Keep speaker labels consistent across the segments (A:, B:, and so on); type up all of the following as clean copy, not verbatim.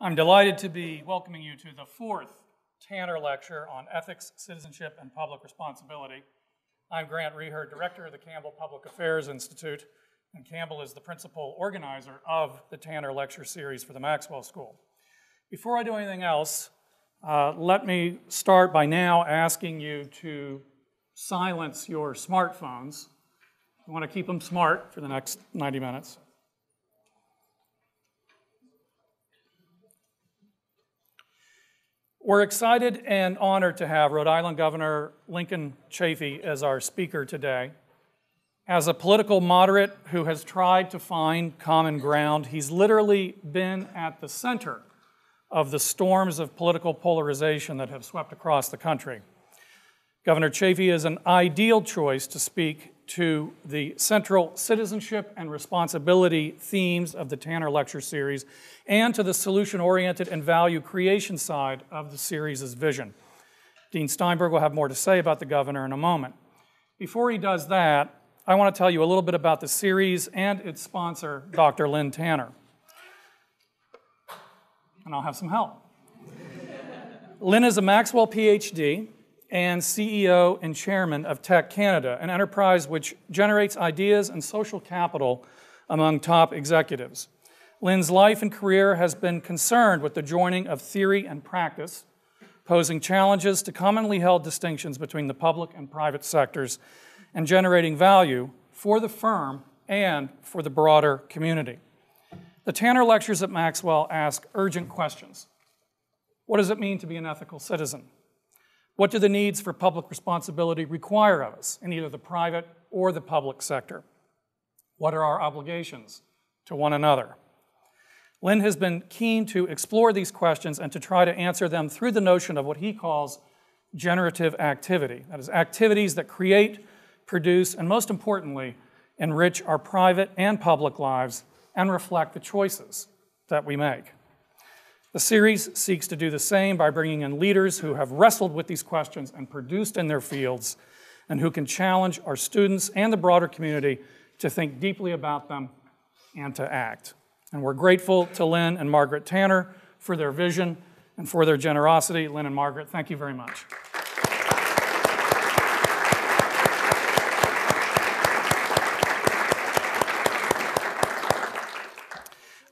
A: I'm delighted to be welcoming you to the fourth Tanner Lecture on Ethics, Citizenship, and Public Responsibility. I'm Grant Reher, Director of the Campbell Public Affairs Institute, and Campbell is the principal organizer of the Tanner Lecture Series for the Maxwell School. Before I do anything else, let me start by now asking you to silence your smartphones. You want to keep them smart for the next 90 minutes. We're excited and honored to have Rhode Island Governor Lincoln Chafee as our speaker today. As a political moderate who has tried to find common ground, he's literally been at the center of the storms of political polarization that have swept across the country. Governor Chafee is an ideal choice to speak to the central citizenship and responsibility themes of the Tanner Lecture Series and to the solution-oriented and value creation side of the series' vision. Dean Steinberg will have more to say about the governor in a moment. Before he does that, I want to tell you a little bit about the series and its sponsor, Dr. Lynn Tanner. And I'll have some help. Lynn is a Maxwell PhD and CEO and chairman of Tech Canada, an enterprise which generates ideas and social capital among top executives. Lynn's life and career has been concerned with the joining of theory and practice, posing challenges to commonly held distinctions between the public and private sectors, and generating value for the firm and for the broader community. The Tanner Lectures at Maxwell ask urgent questions. What does it mean to be an ethical citizen? What do the needs for public responsibility require of us in either the private or the public sector? What are our obligations to one another? Lynn has been keen to explore these questions and to try to answer them through the notion of what he calls generative activity. That is, activities that create, produce, and most importantly, enrich our private and public lives and reflect the choices that we make. The series seeks to do the same by bringing in leaders who have wrestled with these questions and produced in their fields, and who can challenge our students and the broader community to think deeply about them and to act. And we're grateful to Lynn and Margaret Tanner for their vision and for their generosity. Lynn and Margaret, thank you very much.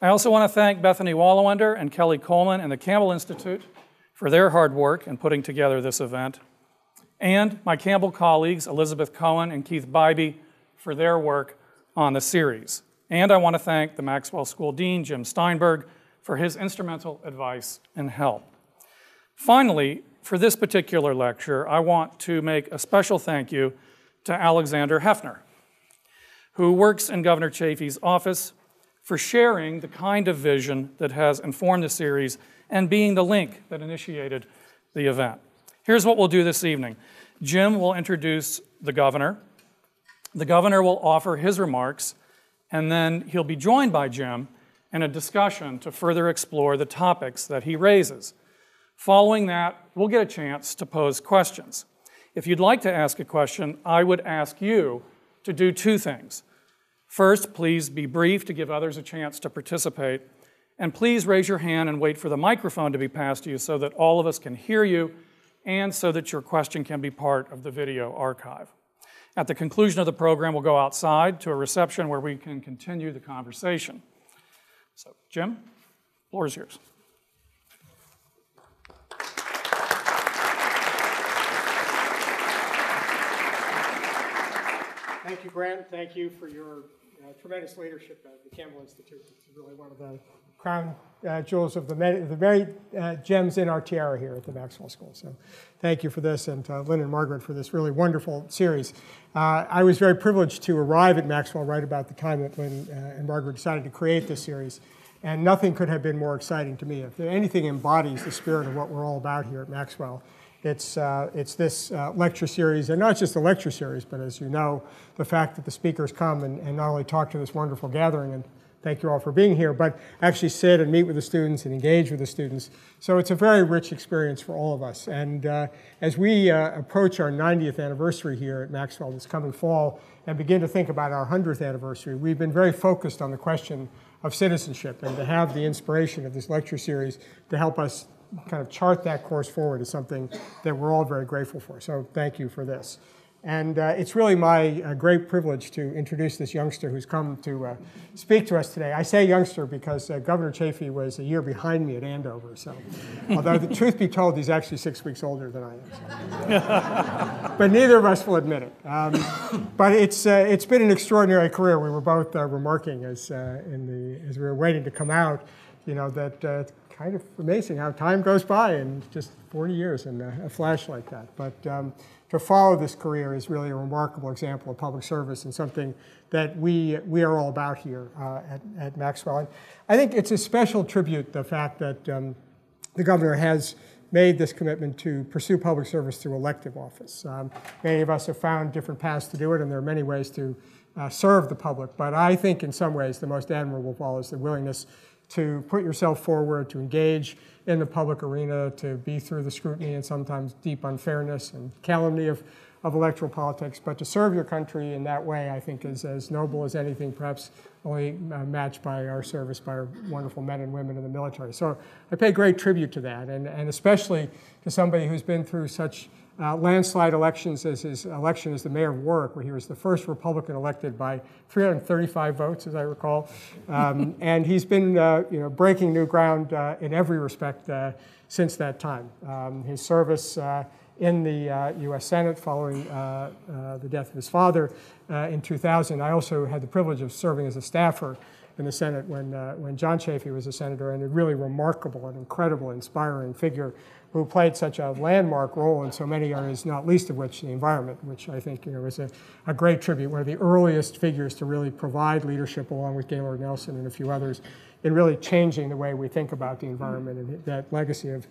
A: I also want to thank Bethany Wallowender and Kelly Coleman and the Campbell Institute for their hard work in putting together this event, and my Campbell colleagues Elizabeth Cohen and Keith Bybee for their work on the series. And I want to thank the Maxwell School Dean, Jim Steinberg, for his instrumental advice and help. Finally, for this particular lecture, I want to make a special thank you to Alexander Hefner, who works in Governor Chafee's office, for sharing the kind of vision that has informed the series and being the link that initiated the event. Here's what we'll do this evening. Jim will introduce the governor. The governor will offer his remarks, and then he'll be joined by Jim in a discussion to further explore the topics that he raises. Following that, we'll get a chance to pose questions. If you'd like to ask a question, I would ask you to do two things. First, please be brief to give others a chance to participate. And please raise your hand and wait for the microphone to be passed to you so that all of us can hear you and so that your question can be part of the video archive. At the conclusion of the program, we'll go outside to a reception where we can continue the conversation. So, Jim, the floor is yours.
B: Thank you, Grant. Thank you for your tremendous leadership at the Campbell Institute. It's really one of the crown jewels of the very gems in our tiara here at the Maxwell School. So thank you for this, and Lynn and Margaret for this really wonderful series. I was very privileged to arrive at Maxwell right about the time that Lynn and Margaret decided to create this series, and nothing could have been more exciting to me. If anything embodies the spirit of what we're all about here at Maxwell, it's this lecture series, and not just the lecture series, but as you know, the fact that the speakers come and not only talk to this wonderful gathering, and thank you all for being here, but actually sit and meet with the students and engage with the students. So it's a very rich experience for all of us. And as we approach our 90th anniversary here at Maxwell this coming fall and begin to think about our 100th anniversary, we've been very focused on the question of citizenship, and to have the inspiration of this lecture series to help us kind of chart that course forward is something that we're all very grateful for. So thank you for this. And it's really my great privilege to introduce this youngster who's come to speak to us today. I say youngster because Governor Chafee was a year behind me at Andover. So, although the truth be told, he's actually 6 weeks older than I am. So. But neither of us will admit it. But it's been an extraordinary career. We were both remarking as we were waiting to come out, you know, that kind of amazing how time goes by in just 40 years in a flash like that. But to follow this career is really a remarkable example of public service and something that we are all about here at Maxwell. And I think it's a special tribute, the fact that the governor has made this commitment to pursue public service through elective office. Many of us have found different paths to do it, and there are many ways to serve the public. But I think in some ways the most admirable of all is the willingness to put yourself forward, to engage in the public arena, to be through the scrutiny and sometimes deep unfairness and calumny of electoral politics, but to serve your country in that way, I think, is as noble as anything, perhaps only matched by our service by our wonderful men and women in the military. So I pay great tribute to that, and especially to somebody who's been through such landslide elections as his election as the mayor of Warwick, where he was the first Republican elected by 335 votes, as I recall. And he's been breaking new ground in every respect since that time. His service in the U.S. Senate following the death of his father in 2000. I also had the privilege of serving as a staffer in the Senate when John Chafee was a senator, and a really remarkable and incredible, inspiring figure who played such a landmark role in so many areas, not least of which the environment, which I think is a great tribute, one of the earliest figures to really provide leadership, along with Gaylord Nelson and a few others, in really changing the way we think about the environment. And that legacy of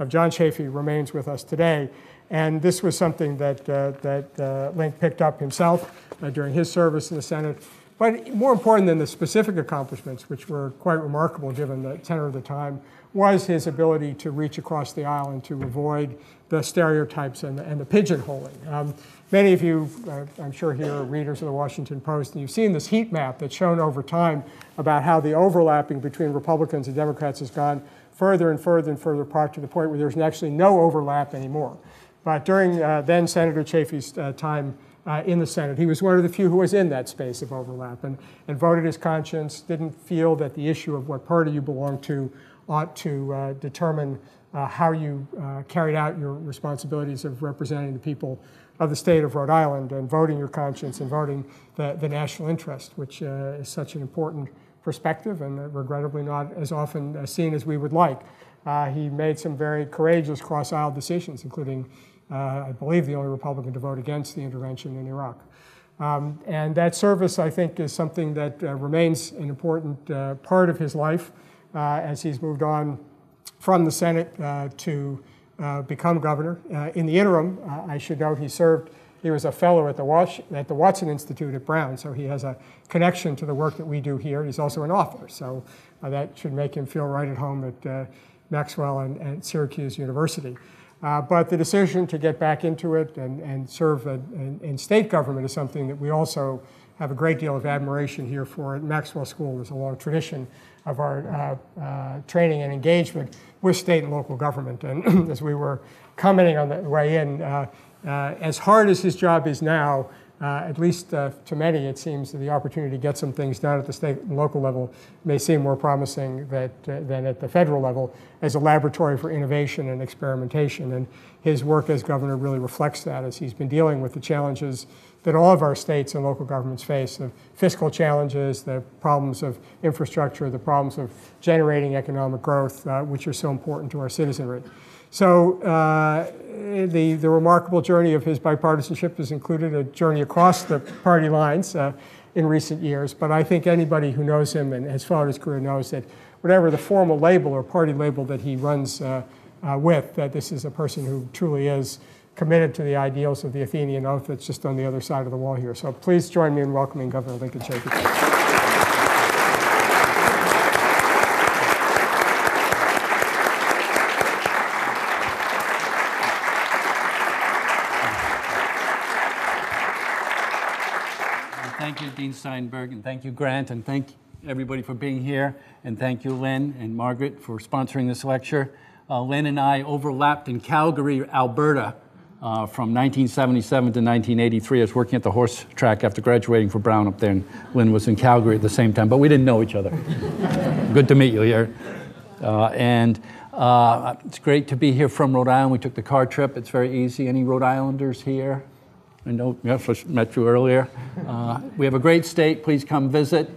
B: John Chafee remains with us today. And this was something that Link picked up himself during his service in the Senate. But more important than the specific accomplishments, which were quite remarkable given the tenor of the time, was his ability to reach across the aisle and to avoid the stereotypes and the pigeonholing. Many of you, I'm sure here, are readers of the Washington Post, and you've seen this heat map that's shown over time about how the overlapping between Republicans and Democrats has gone further and further and further apart to the point where there's actually no overlap anymore. But during then Senator Chafee's time in the Senate, he was one of the few who was in that space of overlap and voted his conscience, didn't feel that the issue of what party you belong to ought to determine how you carried out your responsibilities of representing the people of the state of Rhode Island and voting your conscience and voting the national interest, which is such an important perspective and regrettably not as often seen as we would like. He made some very courageous cross-aisle decisions, including, I believe, the only Republican to vote against the intervention in Iraq. And that service, I think, is something that remains an important part of his life as he's moved on from the Senate to become governor. In the interim, I should note he was a fellow at the Watson Institute at Brown, so he has a connection to the work that we do here. He's also an author, so that should make him feel right at home at Maxwell and Syracuse University. But the decision to get back into it and serve in state government is something that we also have a great deal of admiration here for at Maxwell School. There's a long tradition of our training and engagement with state and local government. And as we were commenting on the way in, as hard as his job is now, at least to many, it seems that the opportunity to get some things done at the state and local level may seem more promising than at the federal level as a laboratory for innovation and experimentation. And his work as governor really reflects that, as he's been dealing with the challenges that all of our states and local governments face, the fiscal challenges, the problems of infrastructure, the problems of generating economic growth, which are so important to our citizenry. So the remarkable journey of his bipartisanship has included a journey across the party lines in recent years. But I think anybody who knows him and has followed his career knows that whatever the formal label or party label that he runs with, that this is a person who truly is committed to the ideals of the Athenian Oath that's just on the other side of the wall here. So please join me in welcoming Governor Lincoln Chafee.
C: Thank you, Dean Steinberg, and thank you, Grant, and thank everybody for being here, and thank you, Lynn and Margaret, for sponsoring this lecture. Lynn and I overlapped in Calgary, Alberta, from 1977 to 1983. I was working at the horse track after graduating from Brown up there, and Lynn was in Calgary at the same time, but we didn't know each other. Good to meet you here. It's great to be here from Rhode Island. We took the car trip. It's very easy. Any Rhode Islanders here? I know, yes, I met you earlier. We have a great state. Please come visit.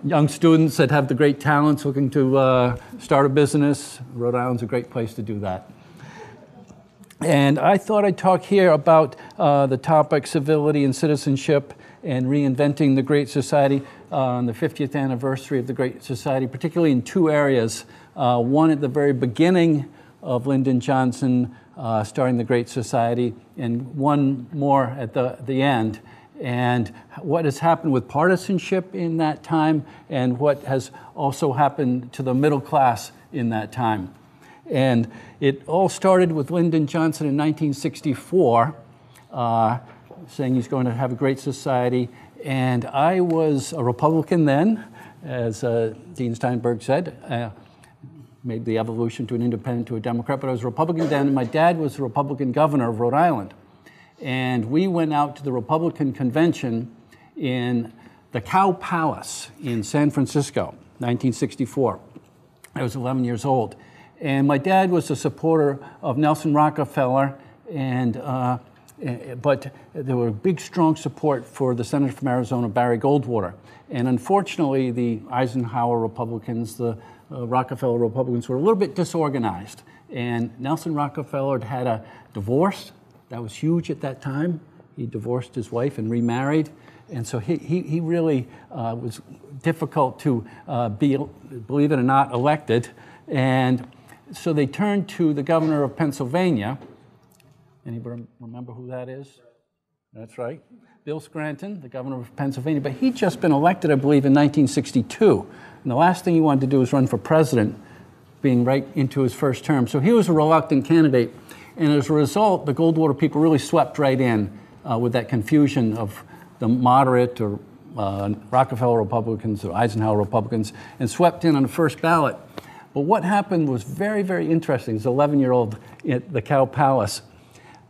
C: Young students that have the great talents looking to start a business, Rhode Island's a great place to do that. And I thought I'd talk here about the topic civility and citizenship and reinventing the Great Society on the 50th anniversary of the Great Society, particularly in two areas. One at the very beginning of Lyndon Johnson starting the Great Society, and one more at the end. And what has happened with partisanship in that time, and what has also happened to the middle class in that time. And it all started with Lyndon Johnson in 1964, saying he's going to have a great society. And I was a Republican then, as Dean Steinberg said, made the evolution to an independent to a Democrat, but I was a Republican then, and my dad was the Republican governor of Rhode Island. And we went out to the Republican convention in the Cow Palace in San Francisco, 1964. I was 11 years old. And my dad was a supporter of Nelson Rockefeller, but there were big, strong support for the senator from Arizona, Barry Goldwater. And unfortunately, the Eisenhower Republicans, the Rockefeller Republicans were a little bit disorganized. And Nelson Rockefeller had a divorce. That was huge at that time. He divorced his wife and remarried. And so he really was difficult to be, believe it or not, elected. And so they turned to the governor of Pennsylvania. Anybody remember who that is? That's right. Bill Scranton, the governor of Pennsylvania. But he'd just been elected, I believe, in 1962. And the last thing he wanted to do was run for president, being right into his first term. So he was a reluctant candidate. And as a result, the Goldwater people really swept right in with that confusion of the moderate or Rockefeller Republicans or Eisenhower Republicans, and swept in on the first ballot. But what happened was very, very interesting. As an 11-year-old at the Cow Palace,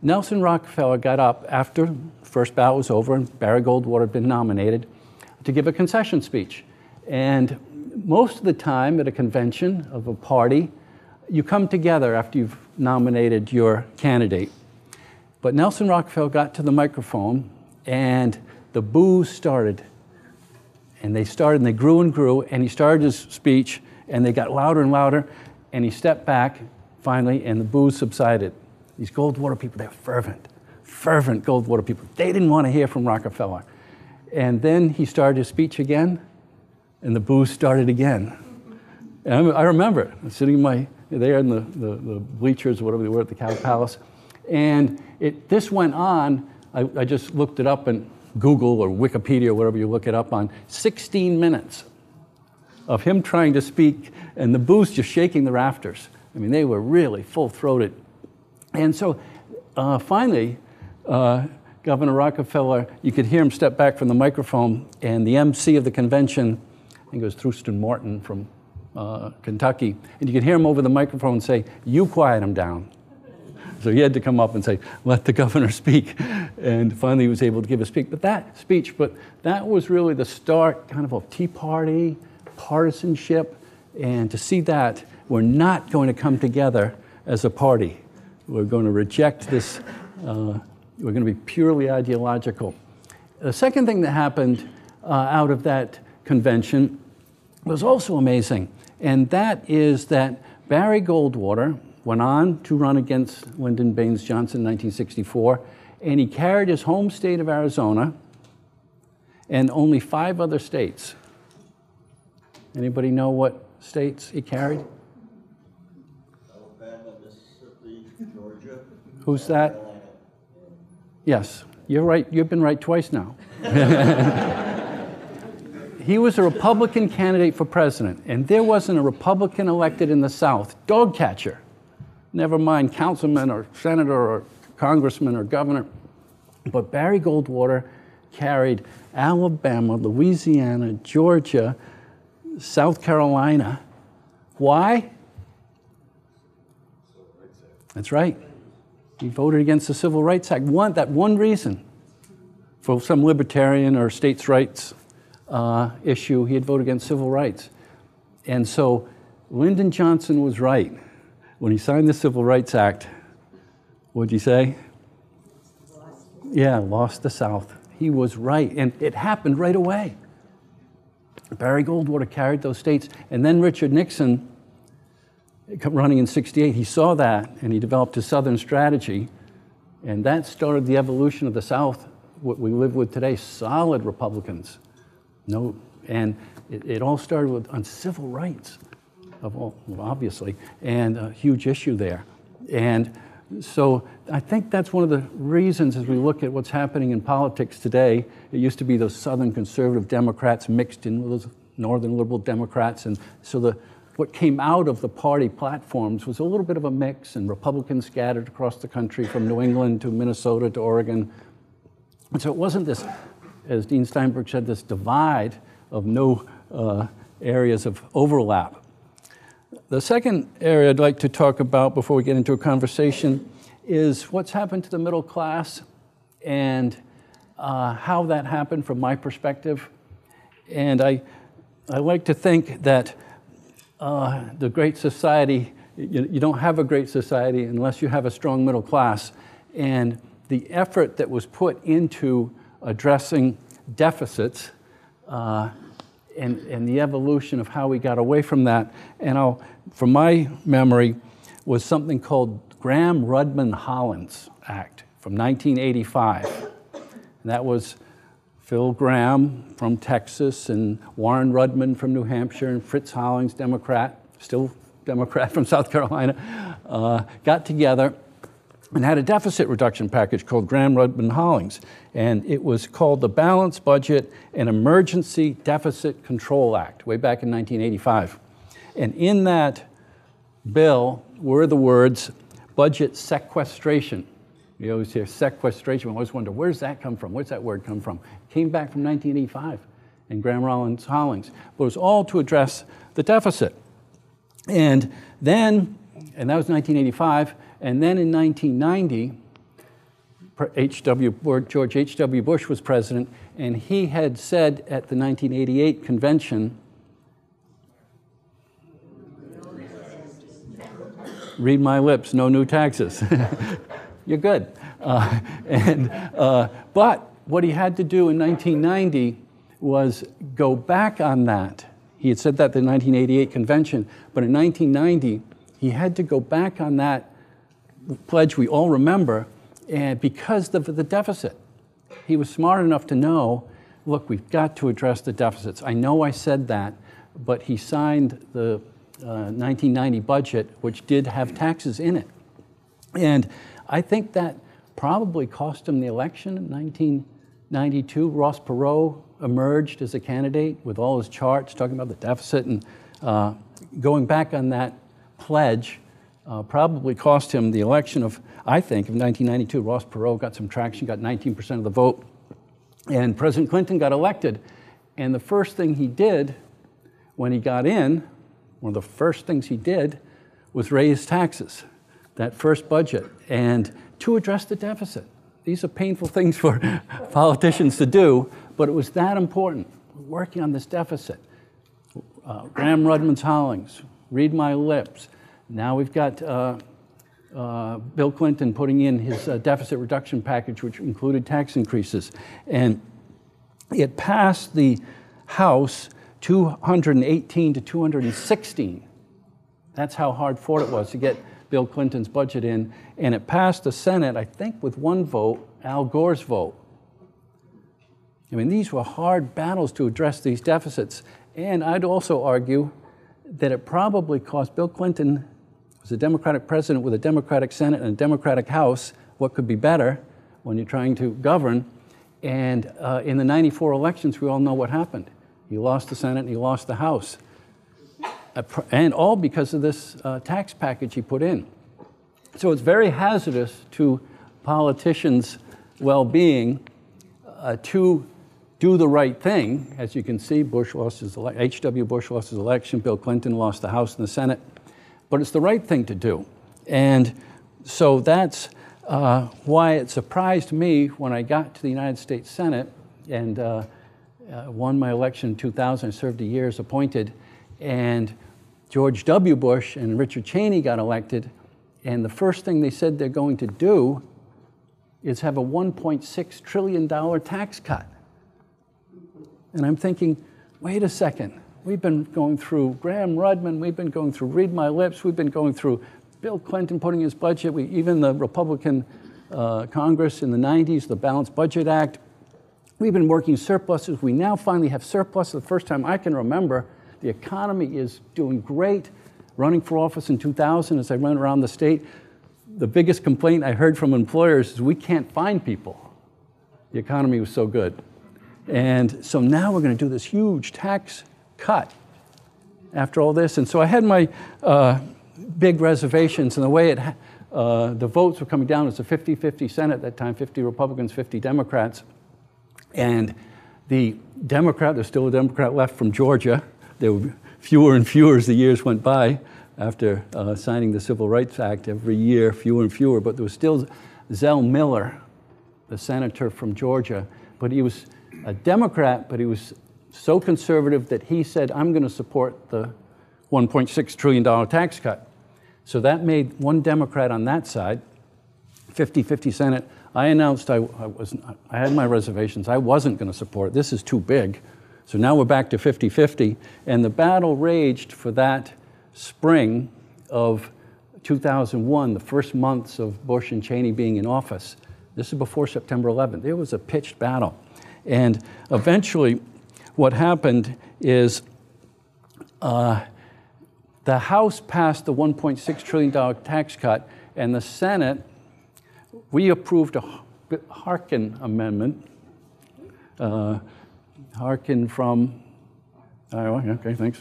C: Nelson Rockefeller got up after the first ballot was over and Barry Goldwater had been nominated to give a concession speech. And most of the time at a convention of a party, you come together after you've nominated your candidate. But Nelson Rockefeller got to the microphone and the boos started. And they started and they grew and grew, and he started his speech and they got louder and louder, and he stepped back finally and the boos subsided. These Goldwater people, they're fervent Goldwater people. They didn't want to hear from Rockefeller. And then he started his speech again and the boos started again. And I remember sitting there in the bleachers, or whatever they were at the Cow Palace. And this went on, I just looked it up in Google or Wikipedia or whatever you look it up on, 16 minutes of him trying to speak and the boos just shaking the rafters. I mean, they were really full-throated. And so finally, Governor Rockefeller, you could hear him step back from the microphone, and the MC of the convention, I think it was Thurston Morton from Kentucky, and you could hear him over the microphone say, "You quiet him down." So he had to come up and say, "Let the governor speak." And finally he was able to give a speech. But that was really the start kind of Tea Party, partisanship, and to see that we're not going to come together as a party. We're going to reject this, we're going to be purely ideological. The second thing that happened out of that convention was also amazing, and that is that Barry Goldwater went on to run against Lyndon Baines Johnson in 1964, and he carried his home state of Arizona and only 5 other states. Anybody know what states he carried?
D: Alabama, Mississippi, Georgia.
C: Who's that?
D: Carolina.
C: Yes, you're right. You've been right twice now. He was a Republican candidate for president, and there wasn't a Republican elected in the South. Dog catcher. Never mind councilman or senator or congressman or governor. But Barry Goldwater carried Alabama, Louisiana, Georgia, South Carolina. Why? That's right. He voted against the Civil Rights Act. That one reason. For some libertarian or states' rights issue, he had voted against civil rights. And so Lyndon Johnson was right. When he signed the Civil Rights Act, what'd you say? Yeah, lost the South. He was right, and it happened right away. Barry Goldwater carried those states, and then Richard Nixon, running in '68, he saw that, and he developed his Southern strategy, and that started the evolution of the South, what we live with today, solid Republicans. No, and it all started on civil rights, obviously, and a huge issue there. And so I think that's one of the reasons as we look at what's happening in politics today. It used to be those Southern conservative Democrats mixed in with those Northern liberal Democrats, and so what came out of the party platforms was a little bit of a mix, and Republicans scattered across the country from New England to Minnesota to Oregon. And so it wasn't this, as Dean Steinberg said, this divide of no areas of overlap. The second area I'd like to talk about before we get into a conversation is what's happened to the middle class and how that happened from my perspective. And I like to think that the Great Society, you don't have a great society unless you have a strong middle class. And the effort that was put into addressing deficits and the evolution of how we got away from that, and from my memory, was something called Gramm-Rudman-Hollins Act from 1985. And that was Phil Gramm from Texas and Warren Rudman from New Hampshire and Fritz Hollings, Democrat, still Democrat from South Carolina, got together and had a deficit reduction package called Gramm-Rudman-Hollings. And it was called the Balanced Budget and Emergency Deficit Control Act, way back in 1985. And in that bill were the words budget sequestration. You always hear sequestration. We always wonder, where's that come from? Where's that word come from? It came back from 1985 in Gramm-Rudman-Hollings. But it was all to address the deficit. And then, and that was 1985, and then in 1990, George H.W. Bush was president, and he had said at the 1988 convention, read my lips, no new taxes. You're good. But what he had to do in 1990 was go back on that. He had said that at the 1988 convention, but in 1990, he had to go back on that pledge we all remember, and because of the deficit. He was smart enough to know, look, we've got to address the deficits. I know I said that, but he signed the 1990 budget, which did have taxes in it. And I think that probably cost him the election in 1992. Ross Perot emerged as a candidate with all his charts talking about the deficit, and going back on that pledge probably cost him the election of, I think, of 1992. Ross Perot got some traction, got 19% of the vote, and President Clinton got elected. And the first thing he did when he got in, one of the first things he did was raise taxes, that first budget, and to address the deficit. These are painful things for politicians to do, but it was that important, working on this deficit. Gramm-Rudman-Hollings, read my lips. Now we've got Bill Clinton putting in his deficit reduction package, which included tax increases. And it passed the House 218 to 216. That's how hard fought it was to get Bill Clinton's budget in. And it passed the Senate, I think, with one vote, Al Gore's vote. I mean, these were hard battles to address these deficits. And I'd also argue that it probably cost Bill Clinton, was a Democratic president with a Democratic Senate and a Democratic House. What could be better when you're trying to govern? And in the 94 elections, we all know what happened. He lost the Senate and he lost the House. And all because of this tax package he put in. So it's very hazardous to politicians' well-being to do the right thing. As you can see, H.W. Bush lost his election, Bill Clinton lost the House and the Senate, but it's the right thing to do. And so that's why it surprised me when I got to the United States Senate and won my election in 2000. I served a year as appointed, and George W. Bush and Richard Cheney got elected, and the first thing they said they're going to do is have a $1.6 trillion tax cut. And I'm thinking, wait a second, we've been going through Graham Rudman, we've been going through Read My Lips, we've been going through Bill Clinton putting his budget, even the Republican Congress in the 90s, the Balanced Budget Act. We've been working surpluses. We now finally have surplus. The first time I can remember. The economy is doing great. Running for office in 2000, as I ran around the state, the biggest complaint I heard from employers is we can't find people. The economy was so good. And so now we're going to do this huge tax cut after all this. And so I had my big reservations, and the way the votes were coming down, it was a 50-50 Senate at that time, 50 Republicans, 50 Democrats. And the Democrat, there's still a Democrat left from Georgia. There were fewer and fewer as the years went by after signing the Civil Rights Act every year, fewer and fewer, but there was still Zell Miller, the senator from Georgia, but he was a Democrat, but he was so conservative that he said, I'm going to support the $1.6 trillion tax cut. So that made one Democrat on that side, 50-50 Senate. I announced I had my reservations. I wasn't going to support it. This is too big. So now we're back to 50-50, and the battle raged for that spring of 2001, the first months of Bush and Cheney being in office. This is before September 11th. It was a pitched battle. And eventually what happened is the House passed the $1.6 trillion tax cut, and the Senate, we approved a Harkin amendment, Harkin from Iowa, okay, thanks.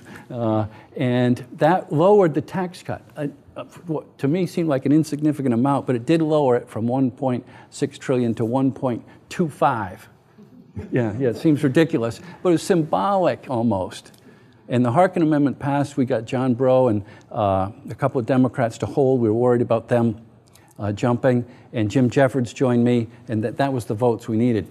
C: And that lowered the tax cut. What to me seemed like an insignificant amount, but it did lower it from 1.6 trillion to 1.25. Yeah, it seems ridiculous, but it's symbolic almost. And the Harkin Amendment passed. We got John Breaux and a couple of Democrats to hold. We were worried about them jumping, and Jim Jeffords joined me, and that was the votes we needed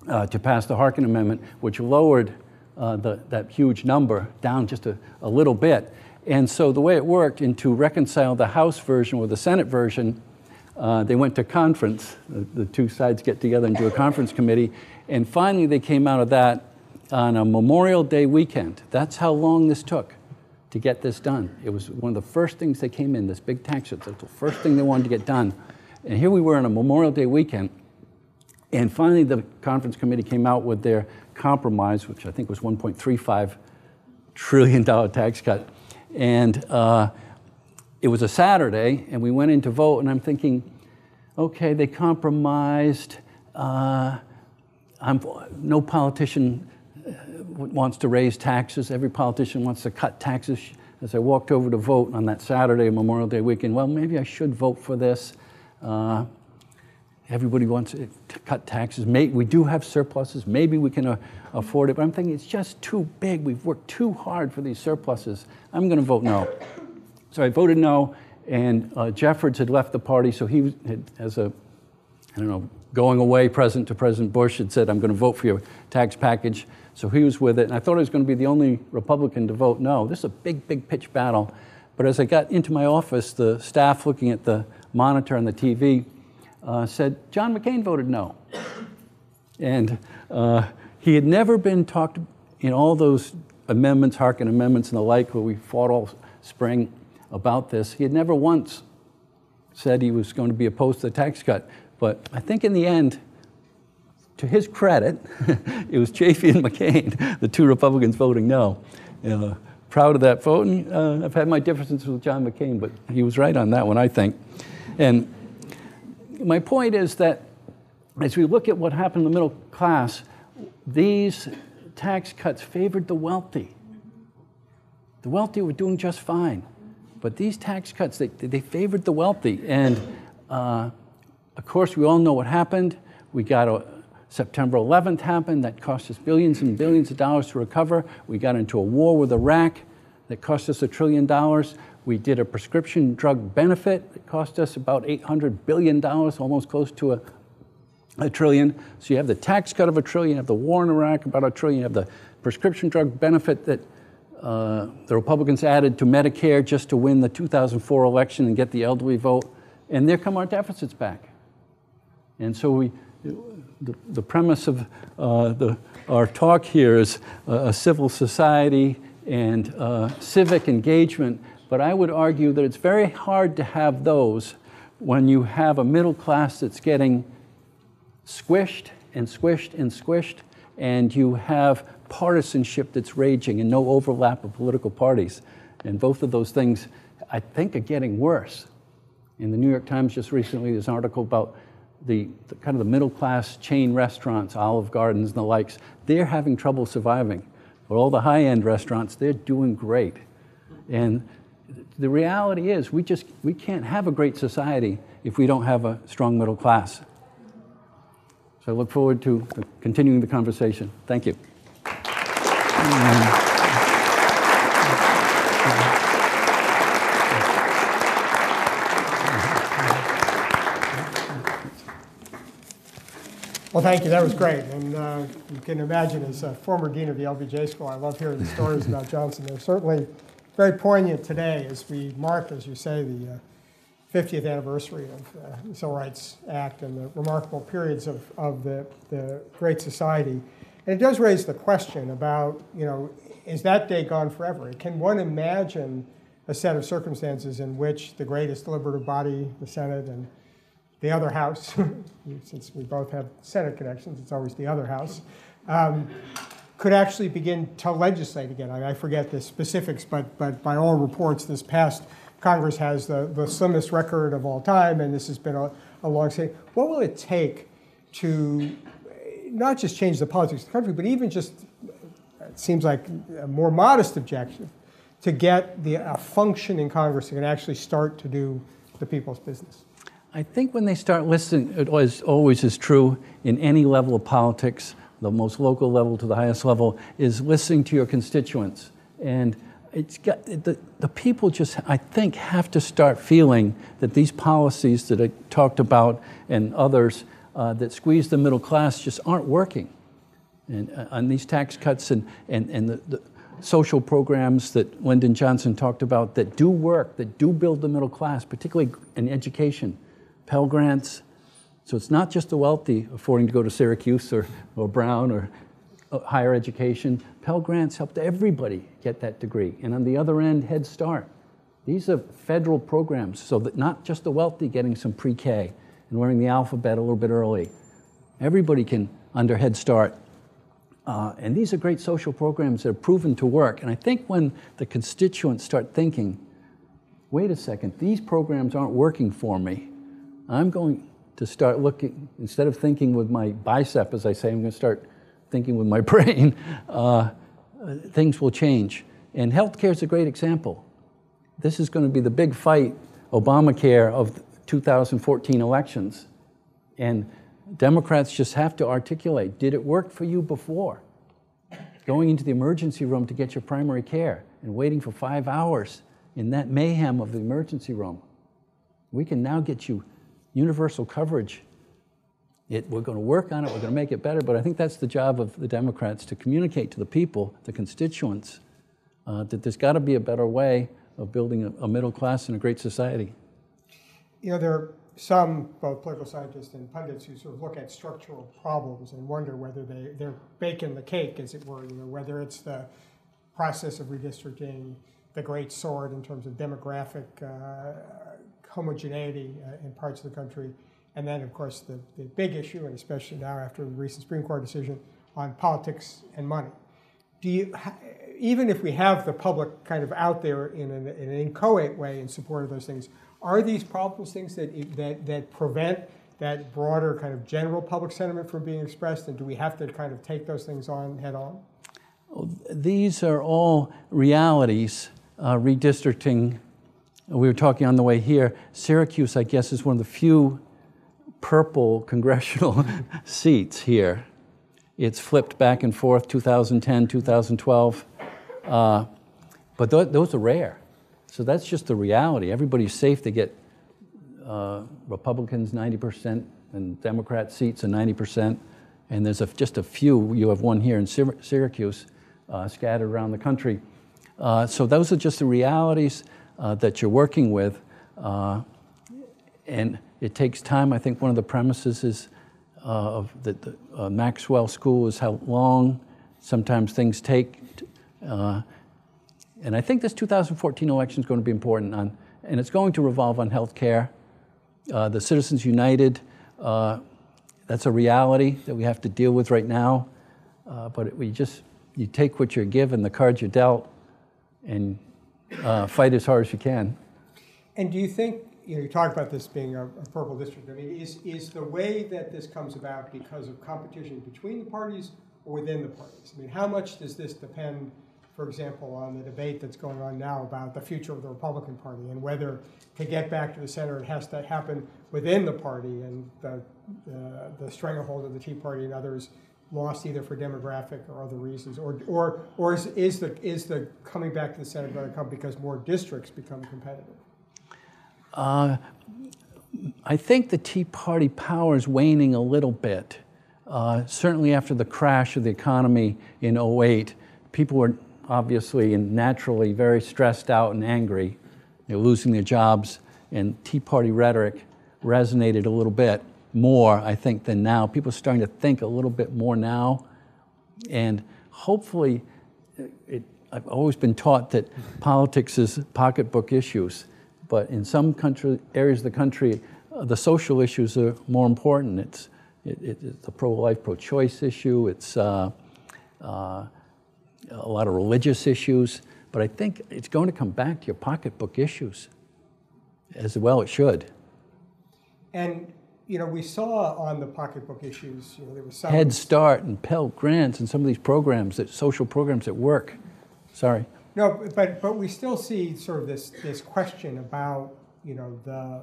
C: to pass the Harkin Amendment, which lowered that huge number down just a little bit. And so the way it worked, and to reconcile the House version with the Senate version, they went to conference. The two sides get together and do a conference committee, and finally they came out of that on a Memorial Day weekend. That's how long this took to get this done. It was one of the first things that came in, this big tax cut. That's the first thing they wanted to get done. And here we were on a Memorial Day weekend, and finally the conference committee came out with their compromise, which I think was $1.35 trillion tax cut. And it was a Saturday, and we went in to vote, and I'm thinking, okay, they compromised. No politician wants to raise taxes. Every politician wants to cut taxes. As I walked over to vote on that Saturday, Memorial Day weekend, well, maybe I should vote for this. Everybody wants to cut taxes. We do have surpluses. Maybe we can afford it. But I'm thinking it's just too big. We've worked too hard for these surpluses. I'm going to vote no. So I voted no, and Jeffords had left the party, so he had, as a, going away present to President Bush, had said, I'm going to vote for your tax package. So he was with it, and I thought I was going to be the only Republican to vote no. This is a big, big pitch battle. But as I got into my office, the staff looking at the monitor on the TV said, John McCain voted no. And he had never been talked in all those amendments, Harkin amendments and the like, where we fought all spring about this. He had never once said he was going to be opposed to the tax cut. But I think in the end, to his credit, it was Chafee and McCain, the two Republicans voting no. Proud of that vote, and I've had my differences with John McCain, but he was right on that one, I think. And my point is that as we look at what happened in the middle class, these tax cuts favored the wealthy. The wealthy were doing just fine, but these tax cuts, they favored the wealthy. And of course, we all know what happened. We got September 11th happened. That cost us billions and billions of dollars to recover. We got into a war with Iraq that cost us $1 trillion. We did a prescription drug benefit that cost us about $800 billion, almost close to a trillion. So you have the tax cut of $1 trillion, you have the war in Iraq, about $1 trillion, you have the prescription drug benefit that the Republicans added to Medicare just to win the 2004 election and get the elderly vote. And there come our deficits back. And so the premise of our talk here is a civil society and civic engagement, but I would argue that it's very hard to have those when you have a middle class that's getting squished and squished and squished, and you have partisanship that's raging and no overlap of political parties. And both of those things, I think, are getting worse. In the New York Times just recently, there's an article about the kind of the middle class chain restaurants, Olive Gardens and the likes. They're having trouble surviving. But all the high-end restaurants, they're doing great. And the reality is we can't have a great society if we don't have a strong middle class. So I look forward to continuing the conversation. Thank you.
B: Well, thank you. That was great. And you can imagine, as a former dean of the LBJ School, I love hearing the stories about Johnson. They're certainly very poignant today as we mark, as you say, the 50th anniversary of the Civil Rights Act and the remarkable periods of the Great Society. And it does raise the question about, is that day gone forever? Can one imagine a set of circumstances in which the greatest deliberative body, the Senate, and the other house, since we both have Senate connections, it's always the other house, could actually begin to legislate again? I forget the specifics, but by all reports, this past Congress has the slimmest record of all time, and this has been a long saying. What will it take to not just change the politics of the country, but even just, it seems like a more modest objective, to get a functioning Congress that can actually start to do the people's business?
C: I think when they start listening, it always is true in any level of politics, the most local level to the highest level, is listening to your constituents. And it's got, the people just, I think, have to start feeling that these policies that I talked about and others that squeeze the middle class just aren't working. And these tax cuts and the social programs that Lyndon Johnson talked about that do work, that do build the middle class, particularly in education. Pell Grants, so it's not just the wealthy affording to go to Syracuse or Brown or higher education. Pell Grants helped everybody get that degree. And on the other end, Head Start. These are federal programs, so that not just the wealthy getting some pre-K and learning the alphabet a little bit early. Everybody can, under Head Start. And these are great social programs that are proven to work. And I think when the constituents start thinking, wait a second, these programs aren't working for me, I'm going to start looking, instead of thinking with my bicep, as I say, I'm going to start thinking with my brain. Things will change. And healthcare is a great example. This is going to be the big fight, Obamacare, of the 2014 elections. And Democrats just have to articulate, did it work for you before? Going into the emergency room to get your primary care and waiting for 5 hours in that mayhem of the emergency room. We can now get you universal coverage. We're going to work on it, we're going to make it better, but I think that's the job of the Democrats, to communicate to the people, the constituents, that there's got to be a better way of building a middle class and a great society.
B: There are some, both political scientists and pundits, who sort of look at structural problems and wonder whether they're baking the cake, as it were, whether it's the process of redistricting, the great sword in terms of demographic homogeneity in parts of the country, and then, of course, the big issue, and especially now after the recent Supreme Court decision, on politics and money. Even if we have the public kind of out there in an inchoate way in support of those things, are these problems things that prevent that broader kind of general public sentiment from being expressed, and do we have to kind of take those things on head on?
C: These are all realities. Redistricting, we were talking on the way here, Syracuse, I guess, is one of the few purple congressional seats here. It's flipped back and forth, 2010, 2012. But those are rare. So that's just the reality. Everybody's safe. They get Republicans 90% and Democrat seats are 90%. And there's just a few. You have one here in Syracuse, scattered around the country. So those are just the realities that you're working with. And it takes time. I think one of the premises is of the Maxwell School is how long sometimes things take. And I think this 2014 election is going to be important and it's going to revolve on health care. The Citizens United, that's a reality that we have to deal with right now. But you take what you're given, the cards you're dealt, and fight as hard as you can.
B: And do you think, you talk about this being a purple district, I mean, is the way that this comes about because of competition between the parties or within the parties? I mean, how much does this depend, for example, on the debate that's going on now about the future of the Republican Party and whether to get back to the center it has to happen within the party, and the stranglehold of the Tea Party and others lost either for demographic or other reasons, or is the coming back to the center going to come because more districts become competitive?
C: I think the Tea Party power is waning a little bit. Certainly after the crash of the economy in 2008, people were obviously and naturally very stressed out and angry. They're losing their jobs, and Tea Party rhetoric resonated a little bit more, I think, than now. People are starting to think a little bit more now, and hopefully, I've always been taught that politics is pocketbook issues, but in some areas of the country, the social issues are more important. It's a pro-life, pro-choice issue. It's a lot of religious issues, but I think it's going to come back to your pocketbook issues as well. It should.
B: And we saw on the pocketbook issues, there was some
C: Head Start and Pell Grants and some of these programs, social programs that work. Sorry.
B: No, but we still see sort of this question about the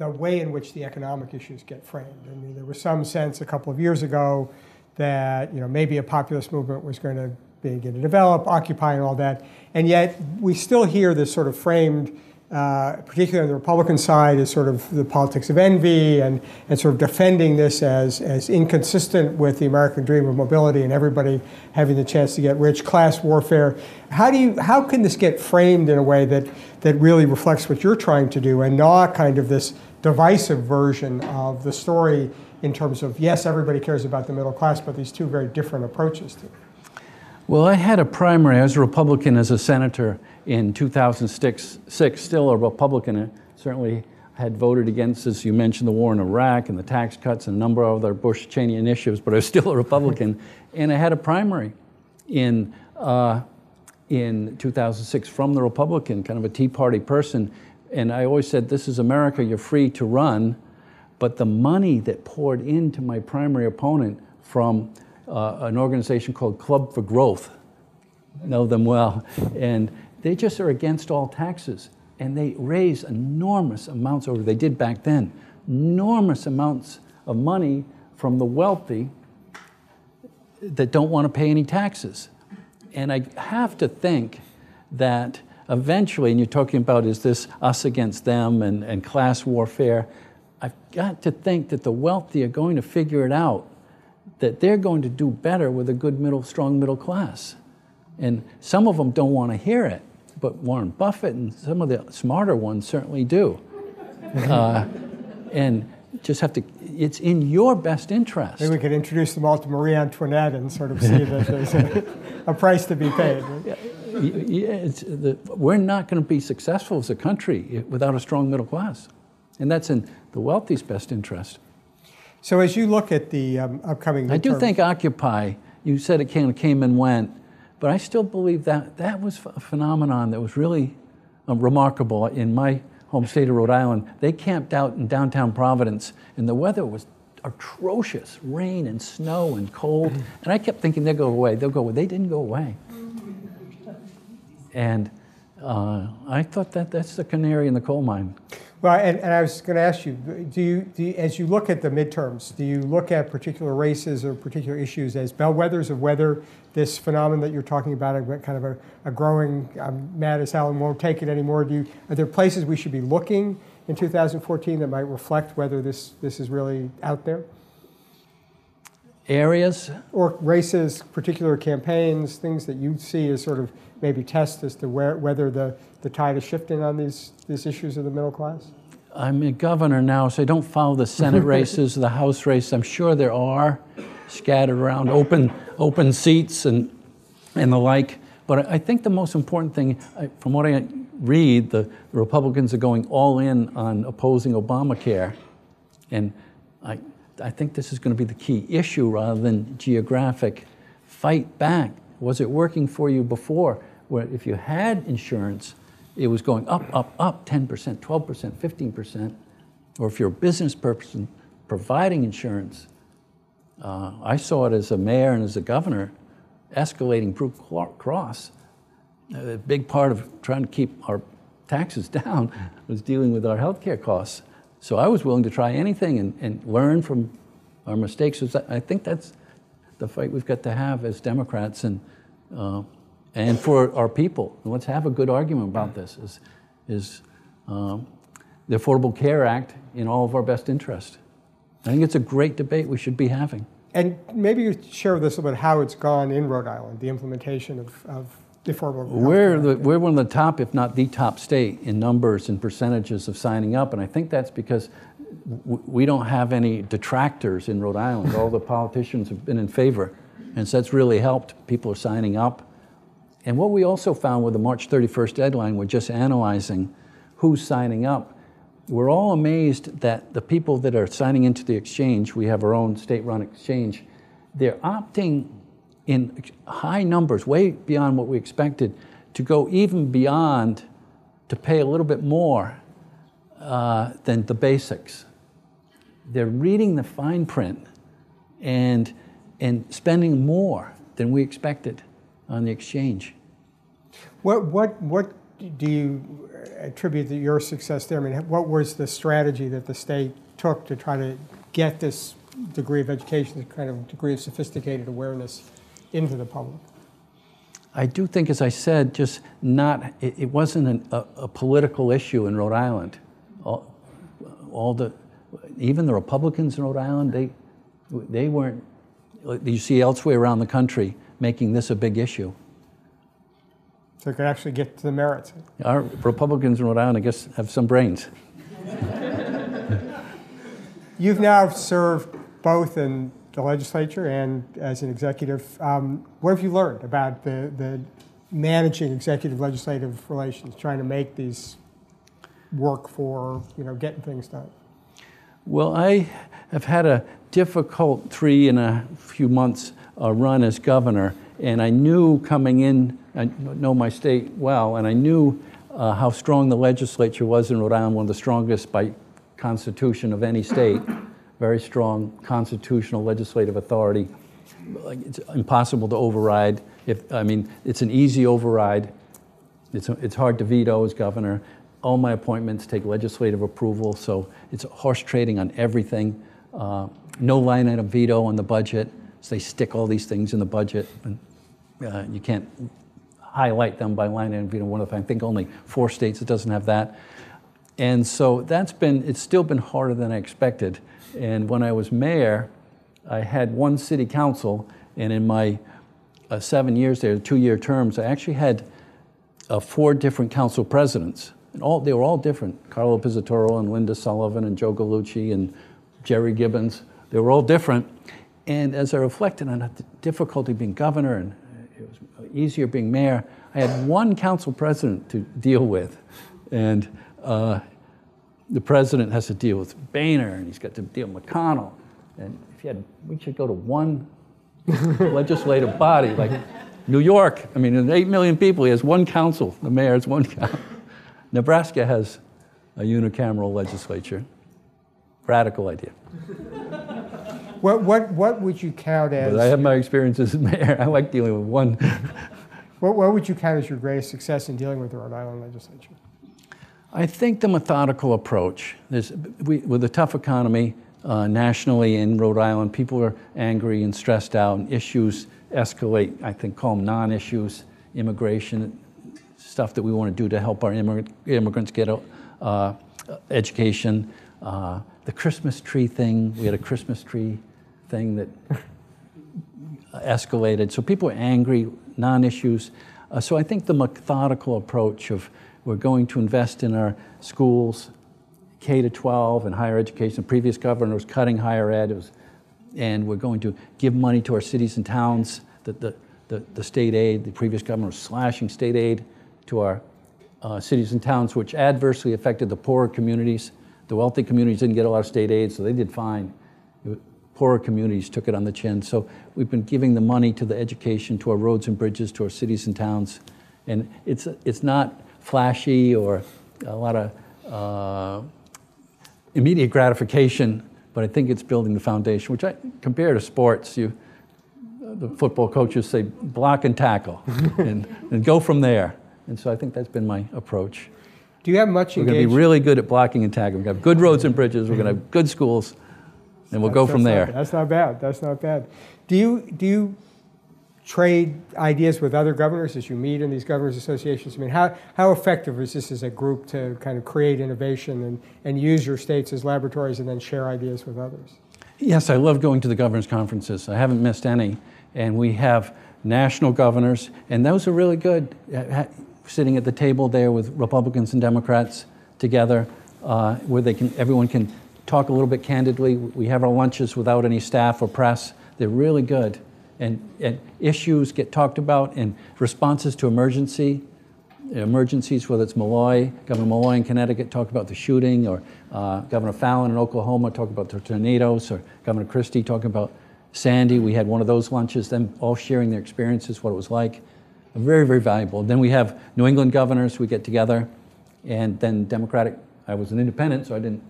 B: way in which the economic issues get framed. I mean, there was some sense a couple of years ago that maybe a populist movement was going to begin to develop, Occupy and all that, and yet we still hear this sort of framed, particularly on the Republican side, as sort of the politics of envy and sort of defending this as inconsistent with the American dream of mobility and everybody having the chance to get rich, class warfare. How can this get framed in a way that really reflects what you're trying to do and not kind of this divisive version of the story in terms of, yes, everybody cares about the middle class, but these two very different approaches to it?
C: Well, I had a primary. I was a Republican as a senator in 2006, still a Republican. I certainly had voted against, as you mentioned, the war in Iraq and the tax cuts and a number of other Bush-Cheney initiatives, but I was still a Republican. And I had a primary in 2006 from the Republican, kind of a Tea Party person. And I always said, this is America, you're free to run. But the money that poured into my primary opponent from an organization called Club for Growth, know them well, and they just are against all taxes, and they raise enormous amounts, or they did back then, enormous amounts of money from the wealthy that don't want to pay any taxes. And I have to think that eventually, and you're talking about is this us against them and class warfare, I've got to think that the wealthy are going to figure it out, that they're going to do better with a good strong middle class. And some of them don't want to hear it, but Warren Buffett and some of the smarter ones certainly do. And just have to, it's in your best interest.
B: Maybe we could introduce them all to Marie Antoinette and sort of see that there's a price to be paid.
C: We're not going to be successful as a country without a strong middle class. And that's in the wealthy's best interest.
B: So as you look at the upcoming midterms,
C: I do think Occupy, you said it came and went, but I still believe that was a phenomenon that was really remarkable in my home state of Rhode Island. They camped out in downtown Providence, and the weather was atrocious, rain and snow and cold, and I kept thinking they'll go away. They didn't go away. And I thought that's the canary in the coal mine.
B: Well, and I was going to ask you, as you look at the midterms, do you look at particular races or particular issues as bellwethers of whether this phenomenon that you're talking about, kind of a growing, I'm mad as hell and won't take it anymore, are there places we should be looking in 2014 that might reflect whether this is really out there?
C: Areas?
B: Or races, particular campaigns, things that you see as sort of maybe tests as to whether the tide is shifting on these issues of the middle class?
C: I'm a governor now, so I don't follow the Senate races, the House race. I'm sure there are scattered around open seats and the like. But I think the most important thing, from what I read, the Republicans are going all in on opposing Obamacare. And I think this is going to be the key issue rather than geographic. Fight back. Was it working for you before, where if you had insurance, it was going up, 10%, 12%, 15%, or if you're a business person providing insurance. I saw it as a mayor and as a governor, escalating Blue Cross. A big part of trying to keep our taxes down was dealing with our healthcare costs. So I was willing to try anything and learn from our mistakes. I think that's the fight we've got to have as Democrats and for our people. And let's have a good argument about this. Is the Affordable Care Act in all of our best interest? I think it's a great debate we should be having.
B: And maybe you share with us a little bit how it's gone in Rhode Island, the implementation of the Affordable Care Act.
C: We're one of the top, if not the top state in numbers and percentages of signing up. And I think that's because we don't have any detractors in Rhode Island. All the politicians have been in favor. And so that's really helped. People are signing up. And what we also found with the March 31st deadline, we're just analyzing who's signing up. We're all amazed that the people that are signing into the exchange, we have our own state-run exchange, they're opting in high numbers, way beyond what we expected, to go even beyond, to pay a little bit more than the basics. They're reading the fine print and spending more than we expected on the exchange.
B: What do you attribute to your success there? I mean, what was the strategy that the state took to try to get this degree of education, this kind of degree of sophisticated awareness into the public?
C: I do think, as I said, just not, it wasn't a political issue in Rhode Island. Even the Republicans in Rhode Island, they weren't, you see elsewhere around the country, making this a big issue.
B: So it could actually get to the merits.
C: Our Republicans in Rhode Island, I guess, have some brains.
B: You've now served both in the legislature and as an executive. What have you learned about the managing executive legislative relations, trying to make these work for getting things done? Well,
C: I have had a difficult 3 and a few months run as governor, and I knew coming in, I know my state well, and I knew how strong the legislature was in Rhode Island, one of the strongest by constitution of any state, very strong constitutional legislative authority. It's impossible to override. It's an easy override. It's hard to veto as governor. All my appointments take legislative approval, so it's horse trading on everything. No line item veto on the budget, so they stick all these things in the budget, and you can't highlight them by line item veto. I think only 4 states that doesn't have that. And so it's still been harder than I expected. And when I was mayor, I had 1 city council, and in my 7 years there, 2-year terms, I actually had 4 different council presidents. And they were all different. Carlo Pizzatoro and Linda Sullivan and Joe Gallucci and Jerry Gibbons. They were all different. And as I reflected on the difficulty being governor, and it was easier being mayor, I had 1 council president to deal with. And the president has to deal with Boehner, and he's got to deal with McConnell. And we should go to 1 legislative body, like New York. In 8 million people, he has 1 council. The mayor has 1 council. Nebraska has a unicameral legislature. Radical idea.
B: What would you count as?
C: But I have my experience as mayor. I like dealing with 1.
B: What would you count as your greatest success in dealing with the Rhode Island legislature?
C: I think the methodical approach, with a tough economy nationally in Rhode Island, people are angry and stressed out, and issues escalate. I think call them non-issues, immigration, stuff that we want to do to help our immigrants get education. The Christmas tree thing, we had a Christmas tree thing that escalated. So people are angry, non-issues. So I think the methodical approach of we're going to invest in our schools, K to 12 and higher education. The previous governor was cutting higher ed, and we're going to give money to our cities and towns. The state aid, the previous governor was slashing state aid to our cities and towns, which adversely affected the poorer communities. The wealthy communities didn't get a lot of state aid, so they did fine. Poorer communities took it on the chin. So we've been giving the money to the education, to our roads and bridges, to our cities and towns. And it's not flashy or a lot of immediate gratification, but I think it's building the foundation, which I compare to sports. The football coaches say block and tackle and go from there. And so I think that's been my approach.
B: Do you have much engagement?
C: We're going to be really good at blocking and tackling. We're going to have good roads and bridges. We're going to have good schools, and we'll go from there.
B: That's not bad. That's not bad. Do you trade ideas with other governors as you meet in these governors associations? I mean, how effective is this as a group to kind of create innovation and use your states as laboratories and then share ideas with others?
C: Yes, I love going to the governors' conferences. I haven't missed any. And we have national governors, and those are really good, sitting at the table there with Republicans and Democrats together, where everyone can talk a little bit candidly. We have our lunches without any staff or press. They're really good. And issues get talked about, and responses to emergencies, whether it's Malloy, Governor Malloy in Connecticut talked about the shooting, or Governor Fallon in Oklahoma talked about the tornadoes, or Governor Christie talking about Sandy. We had one of those lunches, them all sharing their experiences, what it was like. Very, very valuable. Then we have New England governors, we get together, and then Democratic. I was an independent, so I didn't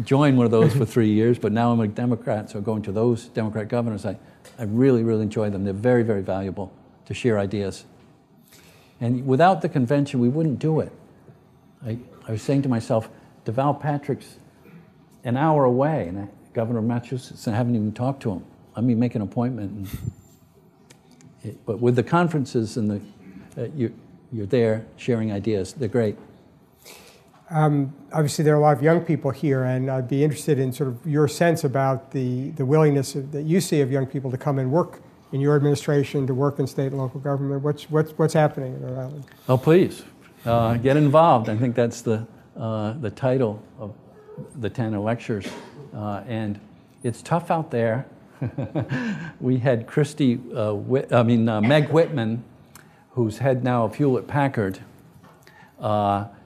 C: join one of those for 3 years, but now I'm a Democrat, so going to those Democrat governors, I really, really enjoy them. They're very, very valuable to share ideas. And without the convention, we wouldn't do it. I was saying to myself, Deval Patrick's an hour away, and Governor of Massachusetts, and I haven't even talked to him. Let me make an appointment. But with the conferences and you're there sharing ideas, they're great.
B: Obviously, there are a lot of young people here, and I'd be interested in sort of your sense about the willingness that you see of young people to come and work in your administration, to work in state and local government. What's happening in Rhode Island?
C: Oh, please, get involved. I think that's the title of the Tanner Lectures. And it's tough out there. We had Meg Whitman, who's head now of Hewlett-Packard,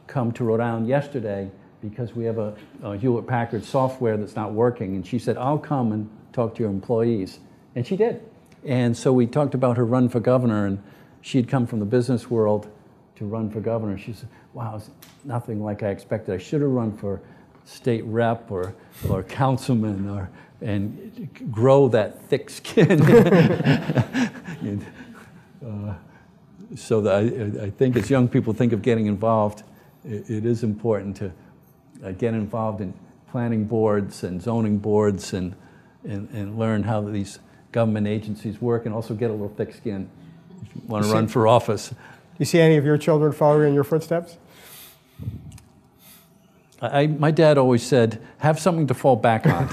C: come to Rhode Island yesterday because we have a Hewlett-Packard software that's not working. And she said, I'll come and talk to your employees. And she did. And so we talked about her run for governor, and she'd come from the business world to run for governor. She said, wow, it's nothing like I expected. I should have run for state rep or councilman and grow that thick skin. So that I think as young people think of getting involved, it is important to get involved in planning boards and zoning boards and learn how these government agencies work, and also get a little thick skin if you want to run for office.
B: Do you see any of your children following in your footsteps?
C: My dad always said, have something to fall back on.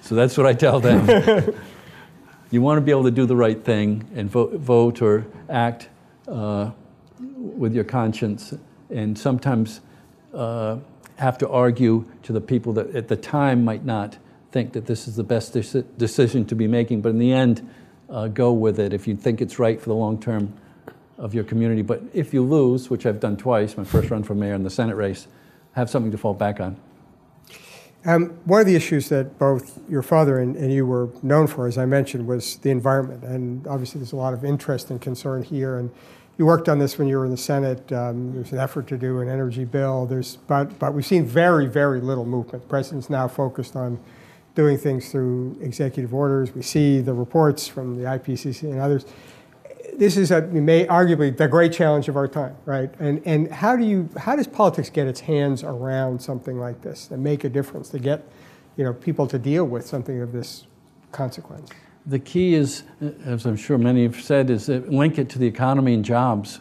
C: So that's what I tell them. You want to be able to do the right thing and vote or act with your conscience, and sometimes have to argue to the people that at the time might not think that this is the best decision to be making, but in the end, go with it if you think it's right for the long term of your community. But if you lose, which I've done twice, my first run for mayor in the Senate race, have something to fall back on.
B: One of the issues that both your father and you were known for, as I mentioned, was the environment. And obviously there's a lot of interest and concern here. And you worked on this when you were in the Senate. There's an effort to do an energy bill. But we've seen very, very little movement. The president's now focused on doing things through executive orders. We see the reports from the IPCC and others. this is arguably the great challenge of our time, right? And how does politics get its hands around something like this and make a difference to get, people to deal with something of this consequence?
C: The key is, as I'm sure many have said, is that link it to the economy and jobs.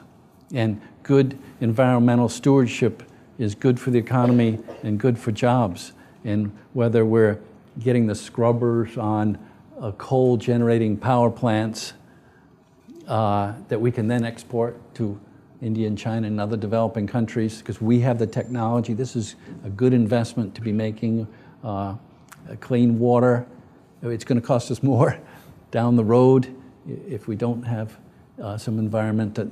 C: And good environmental stewardship is good for the economy and good for jobs. And whether we're getting the scrubbers on coal-generating power plants that we can then export to India and China and other developing countries, because we have the technology. This is a good investment to be making. Clean water, it's going to cost us more down the road if we don't have some environmental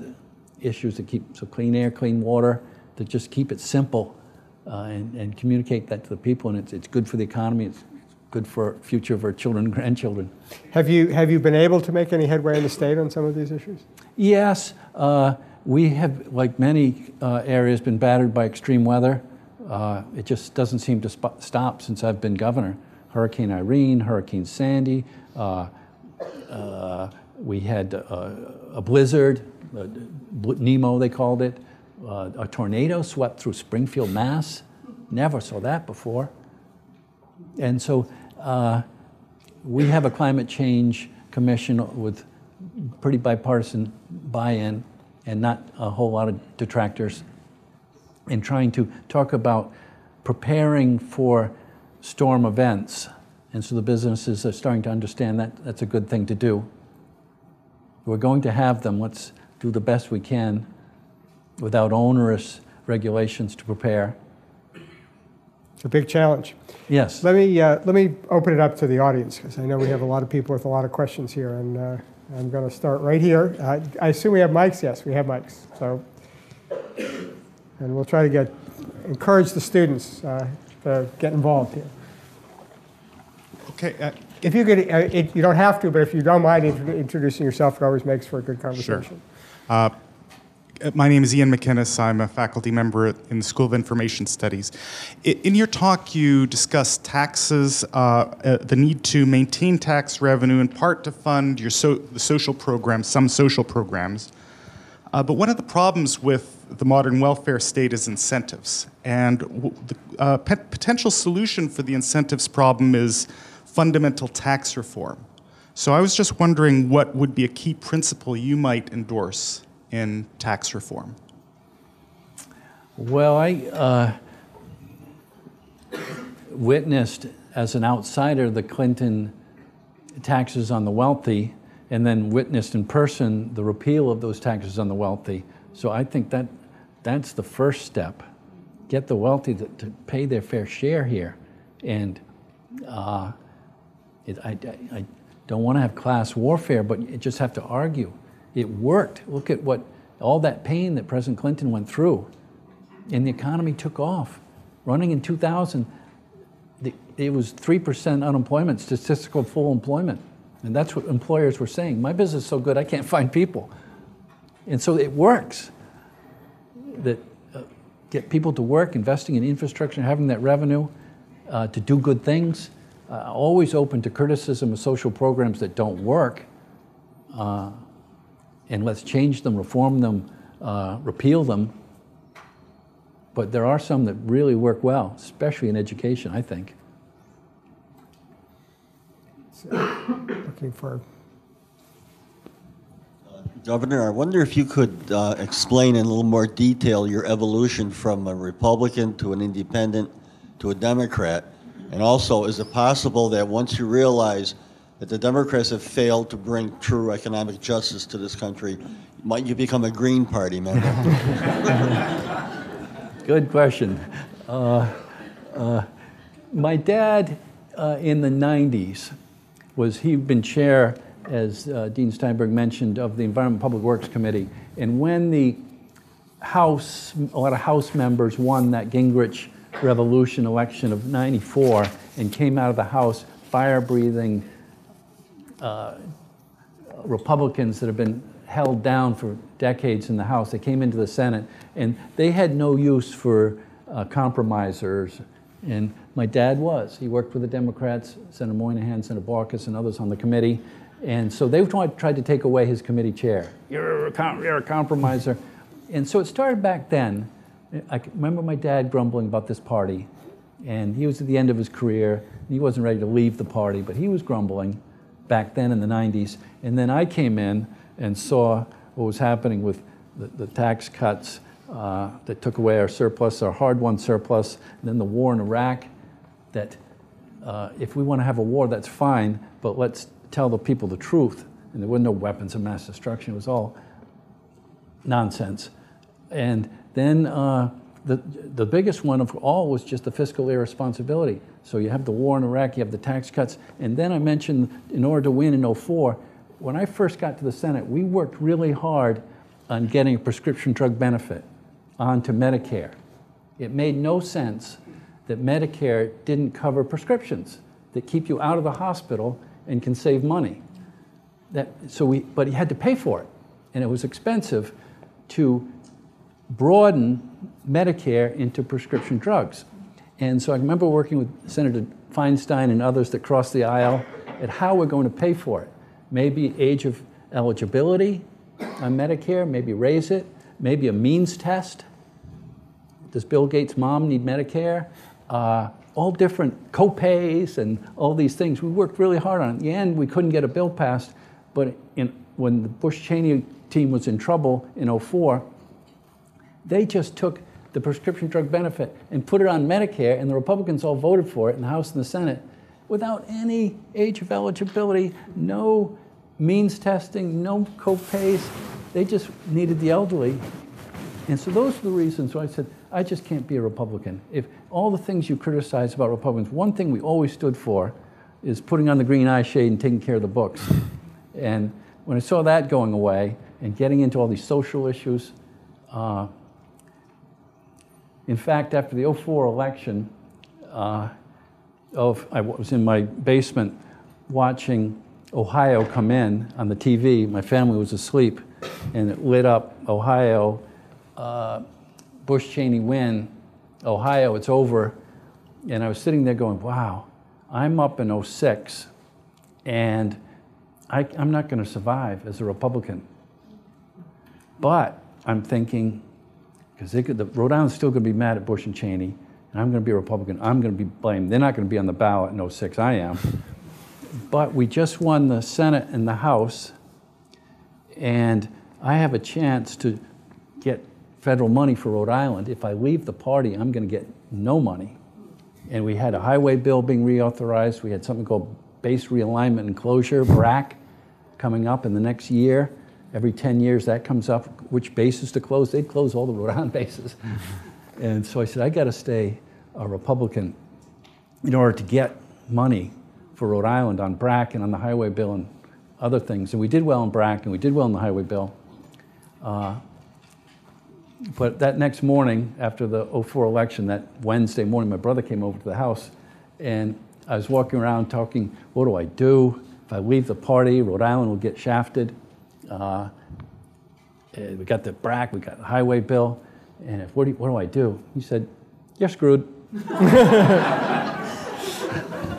C: issues that keep, so clean air, clean water, to just keep it simple and communicate that to the people, and it's good for the economy, it's good for the future of our children and grandchildren.
B: Have you been able to make any headway in the state on some of these issues?
C: Yes, we have, like many areas, been battered by extreme weather. It just doesn't seem to stop since I've been governor. Hurricane Irene, Hurricane Sandy, we had a blizzard, Nemo they called it, a tornado swept through Springfield, Mass. Never saw that before. And so we have a climate change commission with pretty bipartisan buy-in and not a whole lot of detractors, in trying to talk about preparing for storm events. And so the businesses are starting to understand that that's a good thing to do. We're going to have them. Let's do the best we can without onerous regulations to prepare.
B: It's a big challenge.
C: Yes.
B: Let me open it up to the audience, because I know we have a lot of people with a lot of questions here, and I'm going to start right here. I assume we have mics. Yes, we have mics. So, and we'll try to encourage the students to get involved here.
E: Okay.
B: If you could, you don't have to, but if you don't mind introducing yourself, it always makes for a good conversation.
E: Sure. My name is Ian McInnes. I'm a faculty member in the School of Information Studies. In your talk, you discussed taxes, the need to maintain tax revenue in part to fund the social programs, some social programs. But one of the problems with the modern welfare state is incentives. And the potential solution for the incentives problem is fundamental tax reform. So I was just wondering what would be a key principle you might endorse in tax reform?
C: Well, I witnessed as an outsider the Clinton taxes on the wealthy, and then witnessed in person the repeal of those taxes on the wealthy. So I think that's the first step. Get the wealthy to pay their fair share here. And I don't want to have class warfare, but you just have to argue. It worked. Look at all that pain that President Clinton went through, and the economy took off. Running in 2000, it was 3% unemployment, statistical full employment. And that's what employers were saying. My business is so good, I can't find people. And so it works. That get people to work, investing in infrastructure, having that revenue to do good things. Always open to criticism of social programs that don't work. And let's change them, reform them, repeal them. But there are some that really work well, especially in education, I think.
B: Looking for...
D: Governor, I wonder if you could explain in a little more detail your evolution from a Republican to an independent to a Democrat. And also, is it possible that once you realize that the Democrats have failed to bring true economic justice to this country, might you become a Green Party member?
C: Good question. My dad in the 90s he'd been chair, as Dean Steinberg mentioned, of the Environment and Public Works Committee. And when the House, a lot of House members won that Gingrich Revolution election of '94 and came out of the House fire-breathing Republicans that have been held down for decades in the House. They came into the Senate, and they had no use for compromisers. And my dad was. He worked with the Democrats, Senator Moynihan, Senator Baucus, and others on the committee. And so they tried to take away his committee chair. You're a compromiser. And so it started back then. I remember my dad grumbling about this party, and he was at the end of his career. He wasn't ready to leave the party, but he was grumbling back then in the 90s. And then I came in and saw what was happening with the tax cuts that took away our surplus, our hard-won surplus, and then the war in Iraq, that if we want to have a war, that's fine, but let's tell the people the truth. And there were no weapons of mass destruction. It was all nonsense. And then the biggest one of all was just the fiscal irresponsibility. So you have the war in Iraq, you have the tax cuts, and then I mentioned in order to win in 2004, when I first got to the Senate, we worked really hard on getting a prescription drug benefit onto Medicare. It made no sense that Medicare didn't cover prescriptions that keep you out of the hospital and can save money. But he had to pay for it, and it was expensive to broaden Medicare into prescription drugs. And so I remember working with Senator Feinstein and others that crossed the aisle at how we're going to pay for it. Maybe age of eligibility on Medicare, maybe raise it, maybe a means test. Does Bill Gates' mom need Medicare? All different co-pays and all these things. We worked really hard on it. In the end, we couldn't get a bill passed, but when the Bush-Cheney team was in trouble in 2004, they just took the prescription drug benefit and put it on Medicare, and the Republicans all voted for it in the House and the Senate without any age of eligibility, no means testing, no co-pays. They just needed the elderly. And so those are the reasons why I said, I just can't be a Republican. If all the things you criticize about Republicans, one thing we always stood for is putting on the green eye shade and taking care of the books. And when I saw that going away and getting into all these social issues, in fact, after the 2004 election, I was in my basement watching Ohio come in on the TV. My family was asleep, and it lit up Ohio, Bush-Cheney win, Ohio, it's over. And I was sitting there going, wow, I'm up in 2006, and I'm not going to survive as a Republican. But I'm thinking, because Rhode Island's still going to be mad at Bush and Cheney, and I'm going to be a Republican. I'm going to be blamed. They're not going to be on the ballot in 2006. I am. But we just won the Senate and the House, and I have a chance to get federal money for Rhode Island. If I leave the party, I'm going to get no money. And we had a highway bill being reauthorized. We had something called Base Realignment and Closure, BRAC, coming up in the next year. Every 10 years that comes up, which bases to close. They'd close all the Rhode Island bases. And so I said, I got to stay a Republican in order to get money for Rhode Island on BRAC and on the highway bill and other things. And we did well in BRAC and we did well in the highway bill. But that next morning, after the 2004 election, that Wednesday morning, my brother came over to the house, and I was walking around talking, what do I do? If I leave the party, Rhode Island will get shafted. We got the BRAC, we got the highway bill, and what do I do? He said, you're screwed.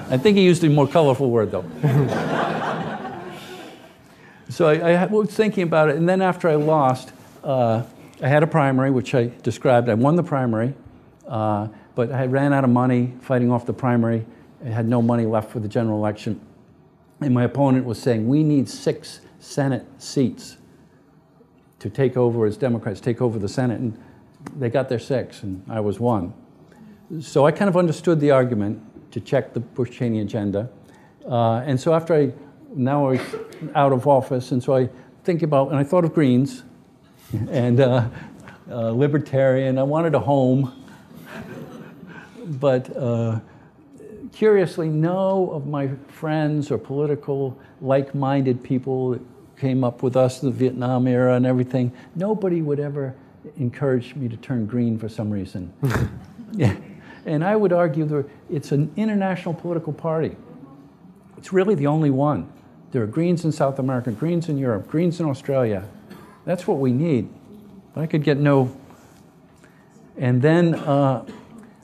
C: I think he used a more colorful word, though. So I was thinking about it, and then after I lost, I had a primary, which I described. I won the primary, but I ran out of money fighting off the primary. I had no money left for the general election. And my opponent was saying, we need 6 Senate seats to take over, as Democrats, take over the Senate. And they got their 6, and I was 1. So I kind of understood the argument to check the Bush-Cheney agenda. And so after now I'm out of office, and so I think about, and I thought of Greens, and libertarian. I wanted a home, but curiously, no of my friends or political like-minded people that came up with us in the Vietnam era and everything, nobody would ever encourage me to turn green for some reason. Yeah. And I would argue that it's an international political party. It's really the only one. There are Greens in South America, Greens in Europe, Greens in Australia. That's what we need. But I could get no. And then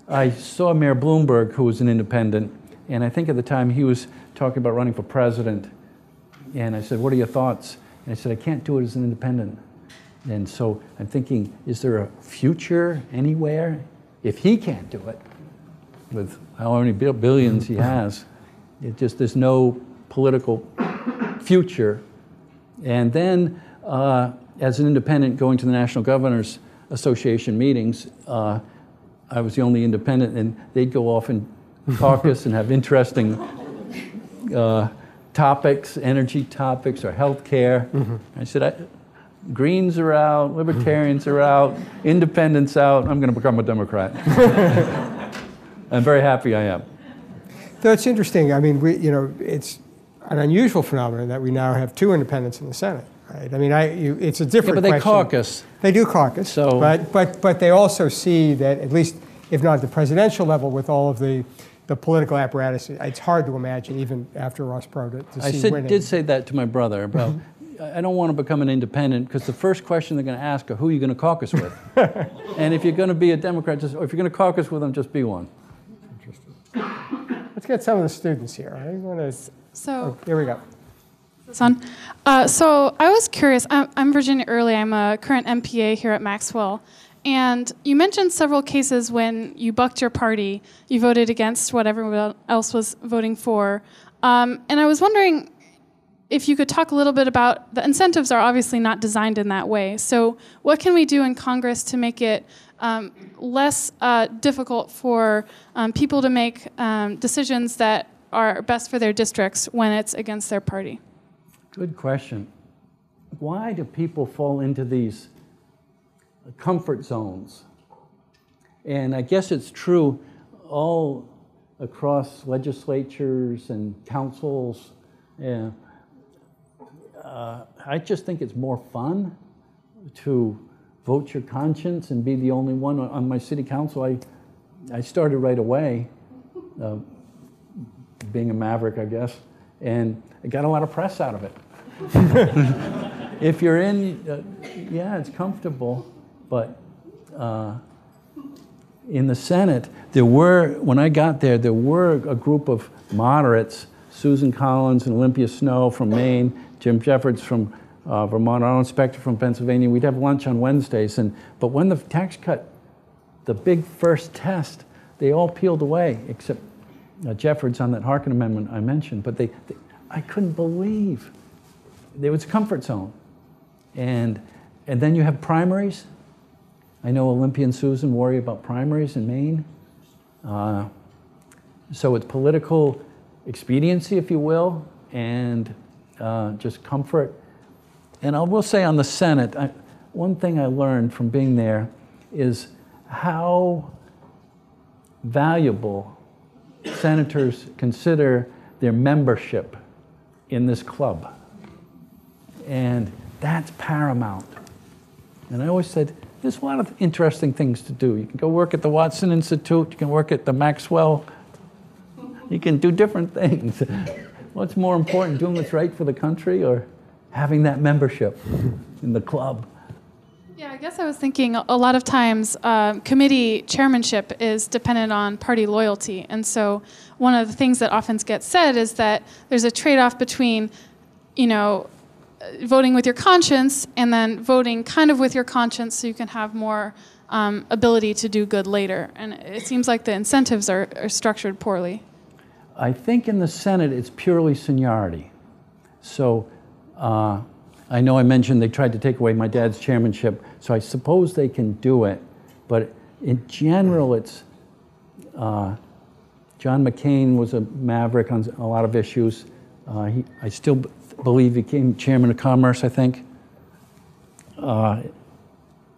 C: I saw Mayor Bloomberg, who was an independent, and I think at the time he was talking about running for president. And I said, what are your thoughts? And I said, I can't do it as an independent. And so I'm thinking, is there a future anywhere? If he can't do it, with how many billions he has, there's no political future. And then, as an independent going to the National Governors Association meetings, I was the only independent, and they'd go off and caucus and have interesting topics, energy topics, or health care. I said, Greens are out, Libertarians are out, Independents out, I'm going to become a Democrat. I'm very happy I am.
B: So it's interesting. I mean, it's an unusual phenomenon that we now have 2 independents in the Senate, right? I mean, it's a different
C: Yeah, but they
B: question.
C: caucus.
B: They do caucus,
C: So-
B: but they also see that, at least if not at the presidential level, with all of the political apparatus, it's hard to imagine, even after Ross Perot, to see winning.
C: did say that to my brother about, I don't want to become an independent because the first question they're going to ask are, who are you going to caucus with? And if you're going to be a Democrat, or if you're going to caucus with them, just be one.
B: Let's get some of the students here. I want to.
F: So,
B: Here we go.
F: this on. So I was curious. I'm Virginia Early. I'm a current MPA here at Maxwell. And you mentioned several cases when you bucked your party, you voted against what everyone else was voting for. And I was wondering if you could talk a little bit about, the incentives are obviously not designed in that way. So what can we do in Congress to make it less difficult for people to make decisions that are best for their districts when it's against their party?
C: Good question. Why do people fall into these comfort zones? And I guess it's true all across legislatures and councils. Yeah. I just think it's more fun to vote your conscience and be the only one. On my city council, I started right away, being a maverick, I guess, and I got a lot of press out of it. If you're in, yeah, it's comfortable, but in the Senate, when I got there, there were a group of moderates, Susan Collins and Olympia Snow from Maine, Jim Jeffords from Vermont, our own inspector from Pennsylvania. We'd have lunch on Wednesdays, but when the tax cut, the big first test, they all peeled away, except Jeffords on that Harkin amendment I mentioned. But I couldn't believe there was a comfort zone, and then you have primaries. I know Olympia and Susan worry about primaries in Maine. So it's political expediency, if you will, and just comfort. And I will say on the Senate, one thing I learned from being there is how valuable senators consider their membership in this club. And that's paramount. And I always said, there's a lot of interesting things to do. You can go work at the Watson Institute, you can work at the Maxwell, you can do different things. What's more important, doing what's right for the country or having that membership in the club?
F: Yeah, I guess I was thinking a lot of times committee chairmanship is dependent on party loyalty. And so one of the things that often gets said is that there's a trade-off between, voting with your conscience and then voting kind of with your conscience so you can have more ability to do good later. And it seems like the incentives are structured poorly.
C: I think in the Senate it's purely seniority. So I know I mentioned they tried to take away my dad's chairmanship, so I suppose they can do it. But in general, it's John McCain was a maverick on a lot of issues. I still believe he became chairman of Commerce, I think. I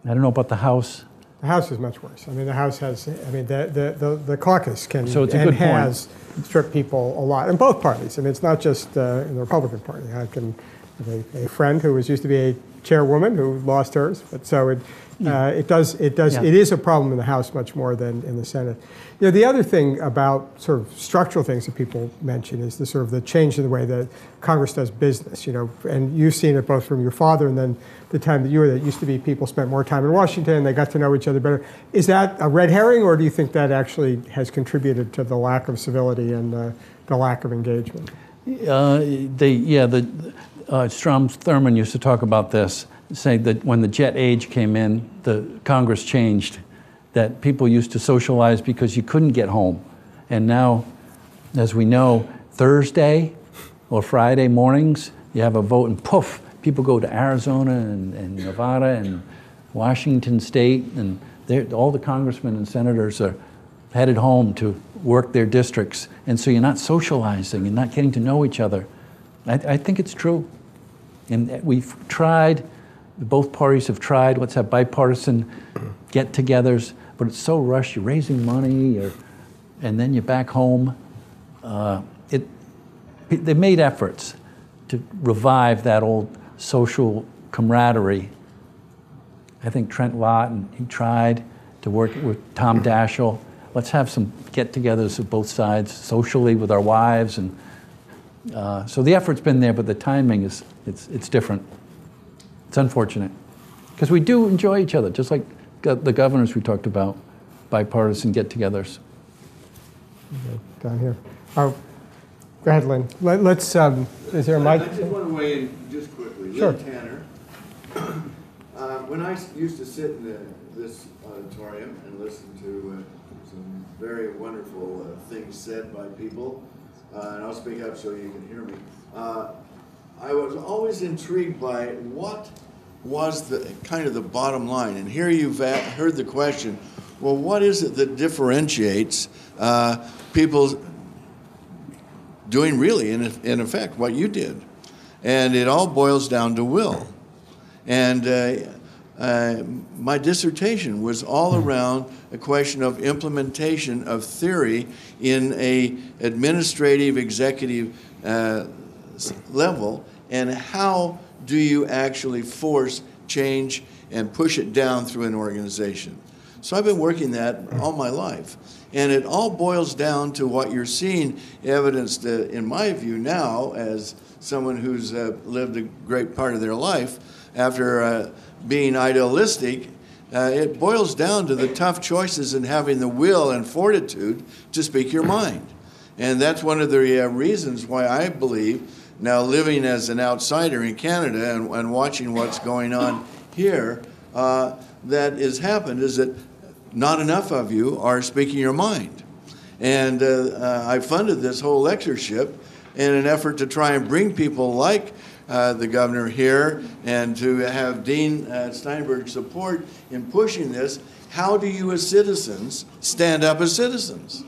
C: don't know about the House.
B: The House is much worse. I mean, the House has, the caucus can
C: So it's a
B: and
C: good point.
B: has stripped people a lot in both parties. I mean, it's not just in the Republican Party. I can have a friend who used to be a chairwoman who lost hers, but so it is a problem in the House much more than in the Senate. The other thing about sort of structural things that people mention is the sort of the change in the way that Congress does business. And you've seen it both from your father and then the time that you were there. It used to be people spent more time in Washington, they got to know each other better. Is that a red herring, or do you think that actually has contributed to the lack of civility and the lack of engagement?
C: Strom Thurmond used to talk about this, saying that when the jet age came in, the Congress changed, that people used to socialize because you couldn't get home. And now, as we know, Thursday or Friday mornings, you have a vote and poof, people go to Arizona and Nevada and Washington State, and all the congressmen and senators are headed home to work their districts. And so you're not socializing and not getting to know each other. I think it's true. And we've tried, both parties have tried, let's have bipartisan get-togethers, but it's so rushed. You're raising money, and then you're back home. They made efforts to revive that old social camaraderie. I think Trent Lott, and he tried to work with Tom Daschle. Let's have some get-togethers of both sides, socially with our wives, and so the effort's been there, but the timing is it's different. It's unfortunate because we do enjoy each other, just like the governors we talked about, bipartisan get-togethers.
B: Okay, down here. Oh, go ahead, Lynn. Let's. Is there a mic?
G: I just want to weigh in just quickly.
B: Sure.
G: Lynn Tanner. When I used to sit in this auditorium and listen to some very wonderful things said by people, and I'll speak up so you can hear me, I was always intrigued by what was the kind of the bottom line. And here you've heard the question, well, what is it that differentiates people doing really, in effect, what you did? And it all boils down to will. And my dissertation was all around a question of implementation of theory in a administrative, executive level, and how do you actually force change and push it down through an organization. So I've been working that all my life. And it all boils down to what you're seeing evidenced, in my view now, as someone who's lived a great part of their life, after being idealistic, it boils down to the tough choices and having the will and fortitude to speak your mind. And that's one of the reasons why I believe, now living as an outsider in Canada and watching what's going on here, that has happened is that not enough of you are speaking your mind. And I funded this whole lectureship in an effort to try and bring people like the governor here and to have Dean Steinberg's support in pushing this. How do you as citizens stand up as citizens?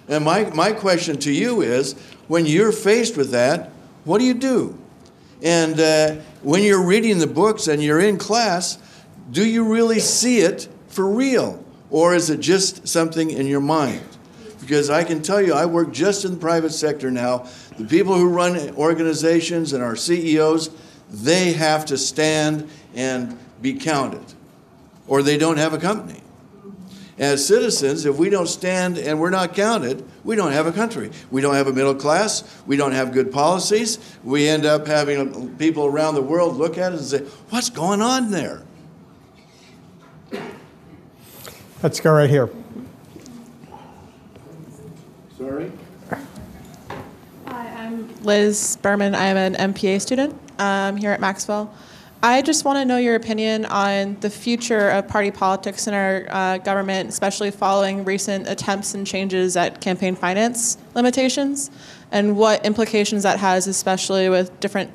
G: And my question to you is, when you're faced with that, what do you do? And when you're reading the books and you're in class, do you really see it for real? Or is it just something in your mind? Because I can tell you, I work just in the private sector now. The people who run organizations and our CEOs, they have to stand and be counted, or they don't have a company. As citizens, if we don't stand and we're not counted, we don't have a country. We don't have a middle class. We don't have good policies. We end up having people around the world look at us and say, what's going on there?
B: Let's go right here.
G: Sorry?
H: Hi, I'm Liz Berman. I'm an MPA student here at Maxwell. I just want to know your opinion on the future of party politics in our government, especially following recent attempts and changes at campaign finance limitations, and what implications that has, especially with different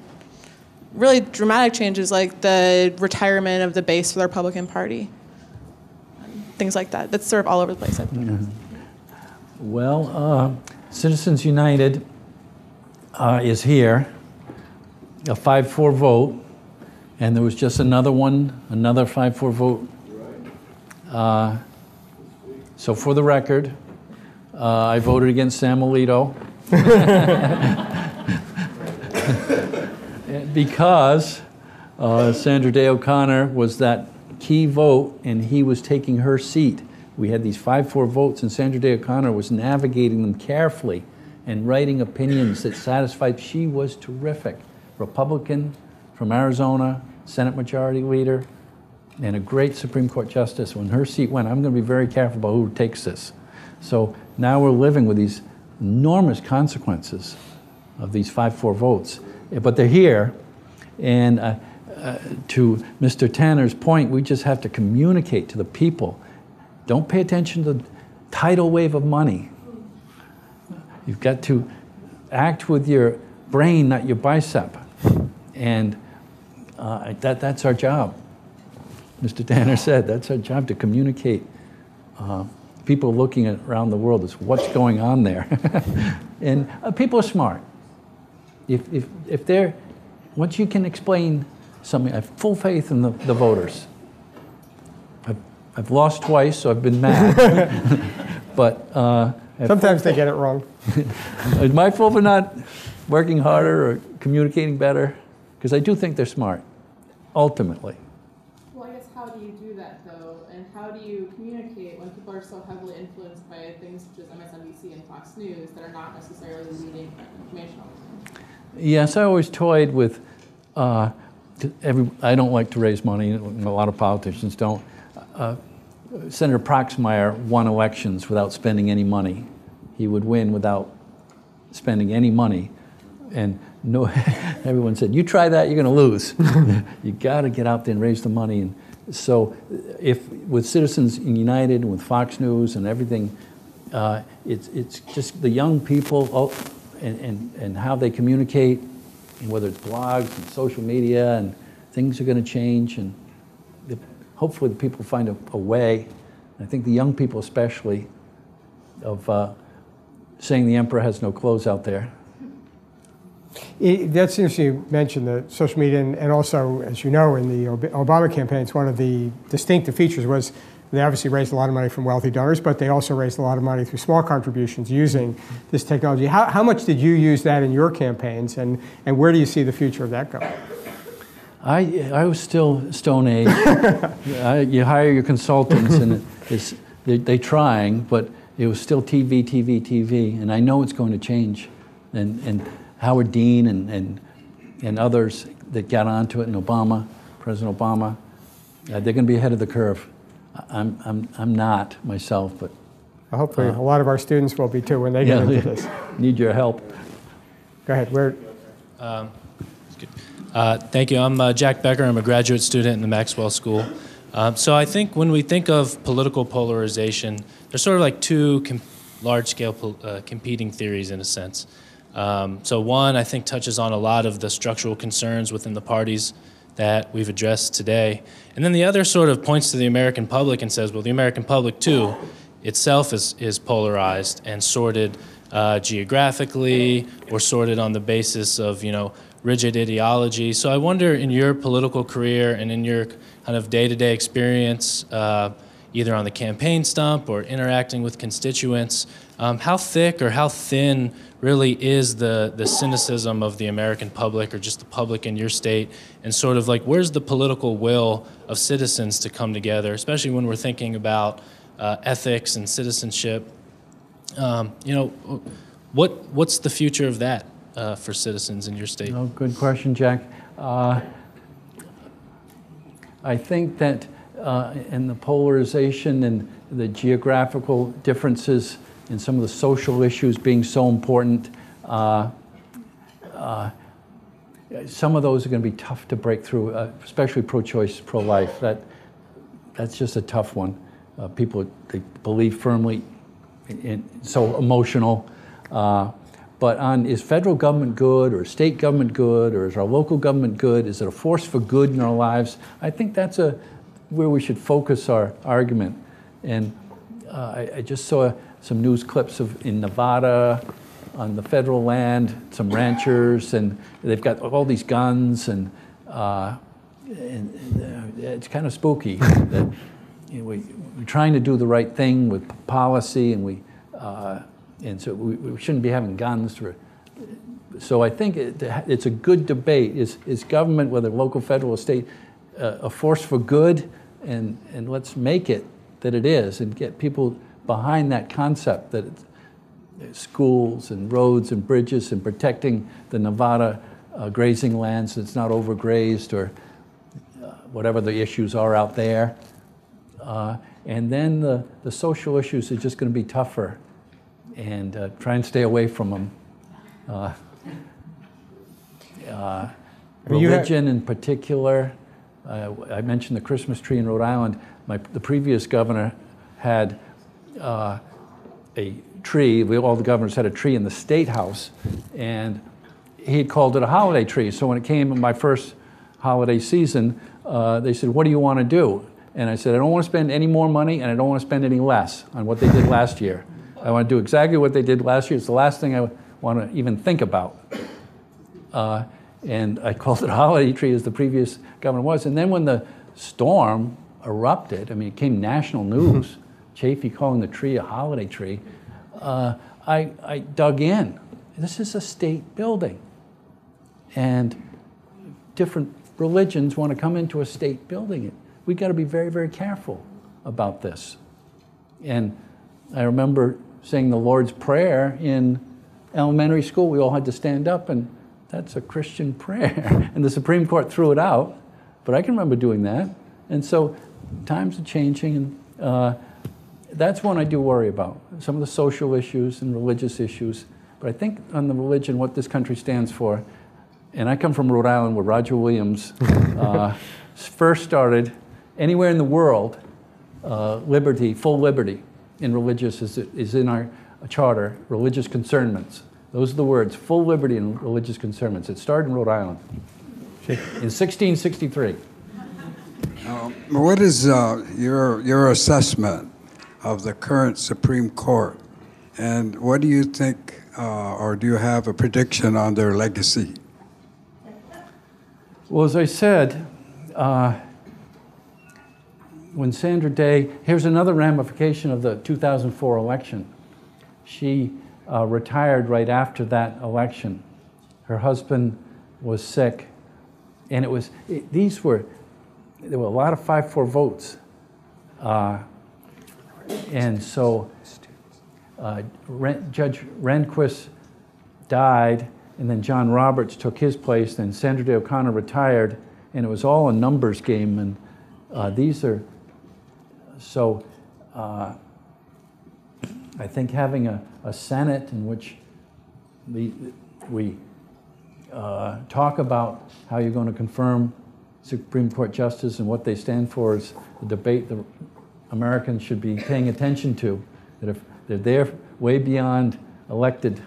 H: really dramatic changes like the retirement of the base for the Republican Party. Things like that. That's sort of all over the place, I think.
C: Mm-hmm. Well, Citizens United is here, a 5-4 vote, and there was just another 5-4 vote. So for the record, I voted against Sam Alito because Sandra Day O'Connor was that key vote, and he was taking her seat. We had these 5-4 votes, and Sandra Day O'Connor was navigating them carefully and writing opinions that satisfied. She was terrific. Republican from Arizona, Senate Majority Leader, and a great Supreme Court Justice. When her seat went, I'm going to be very careful about who takes this. So now we're living with these enormous consequences of these 5-4 votes. But they're here, and to Mr. Tanner's point, we just have to communicate to the people. Don't pay attention to the tidal wave of money. You've got to act with your brain, not your bicep. And that's our job. Mr. Tanner said, that's our job, to communicate. People looking around the world is what's going on there. And people are smart. If they're, once you can explain something, I have full faith in the voters. I've lost twice, so I've been mad. But
B: sometimes they get it wrong.
C: Is my fault for not working harder or communicating better? Because I do think they're smart, ultimately.
H: Well, I guess how do you do that, though? And how do you communicate when people are so heavily influenced by things such as MSNBC and Fox News that are not necessarily leading information all the time?
C: Yes, I always toyed with, I don't like to raise money, a lot of politicians don't. Senator Proxmire won elections without spending any money. He would win without spending any money. And no, everyone said, you try that, you're going to lose. You got to get out there and raise the money. And so if with Citizens United and with Fox News and everything, it's just the young people and how they communicate, and whether it's blogs and social media, and things are going to change. And hopefully the people find a way, I think the young people especially, of saying the emperor has no clothes out there.
B: That's interesting you mentioned the social media, and also, as you know, in the Obama campaigns, one of the distinctive features was they obviously raised a lot of money from wealthy donors, but they also raised a lot of money through small contributions using this technology. How much did you use that in your campaigns, and where do you see the future of that going?
C: I was still Stone Age. You hire your consultants, and they're trying, but it was still TV, and I know it's going to change. And Howard Dean and others that got onto it, and Obama, President Obama, they're going to be ahead of the curve. I'm not myself, but
B: hopefully a lot of our students will be too when they get into this.
C: Need your help.
B: Go ahead. Where?
I: Thank you. I'm Jack Becker. I'm a graduate student in the Maxwell School. So I think when we think of political polarization, there's sort of like two large-scale competing theories in a sense. So one, I think, touches on a lot of the structural concerns within the parties that we've addressed today. And then the other sort of points to the American public and says, well, the American public, too, itself is polarized and sorted geographically or sorted on the basis of, rigid ideology. So I wonder, in your political career and in your kind of day-to-day experience, either on the campaign stump or interacting with constituents, how thick or how thin really is the cynicism of the American public, or just the public in your state, and sort of like where's the political will of citizens to come together, especially when we're thinking about ethics and citizenship? What's the future of that for citizens in your state?
C: Oh, good question, Jack. I think that in the polarization and the geographical differences and some of the social issues being so important, some of those are going to be tough to break through, especially pro-choice, pro-life. That's just a tough one. People, they believe firmly, so emotional. But is federal government good, or state government good, or is our local government good? Is it a force for good in our lives? I think that's where we should focus our argument. And I just saw some news clips in Nevada on the federal land, some ranchers, and they've got all these guns, and it's kind of spooky that we're trying to do the right thing with policy, and so we shouldn't be having guns. So I think it's a good debate. Is government, whether local, federal, or state, a force for good? And let's make it that it is, and get people behind that concept that schools and roads and bridges and protecting the Nevada grazing lands that's not overgrazed, or whatever the issues are out there. And then the social issues are just going to be tougher, and try and stay away from them. Religion in particular. I mentioned the Christmas tree in Rhode Island. The previous governor had a tree. All the governors had a tree in the State House, and he had called it a holiday tree. So when it came in my first holiday season, they said, "What do you want to do?" And I said, "I don't want to spend any more money, and I don't want to spend any less on what they did last year. I want to do exactly what they did last year. It's the last thing I want to even think about." And I called it a holiday tree, as the previous governor was. And then when the storm erupted, I mean, it became national news, Chafee calling the tree a holiday tree, I dug in. This is a state building. And different religions want to come into a state building. We've got to be very, very careful about this. And I remember saying the Lord's Prayer in elementary school. We all had to stand up, and that's a Christian prayer. And the Supreme Court threw it out, but I can remember doing that. And so times are changing, and that's one I do worry about. Some of the social issues and religious issues. But I think on the religion, what this country stands for, and I come from Rhode Island where Roger Williams first started, anywhere in the world, liberty, full liberty in religious is in our charter, religious concernments. Those are the words, full liberty and religious concernments. It started in Rhode Island in 1663.
J: What is your assessment of the current Supreme Court? And what do you think, or do you have a prediction on their legacy?
C: Well, as I said, when Sandra Day, here's another ramification of the 2004 election. She retired right after that election. Her husband was sick, and there were a lot of 5-4 votes. And so Judge Rehnquist died, and then John Roberts took his place, then Sandra Day O'Connor retired, and it was all a numbers game. And I think having a Senate in which we talk about how you're going to confirm Supreme Court justice and what they stand for is the debate that Americans should be paying attention to, that if they're there way beyond elected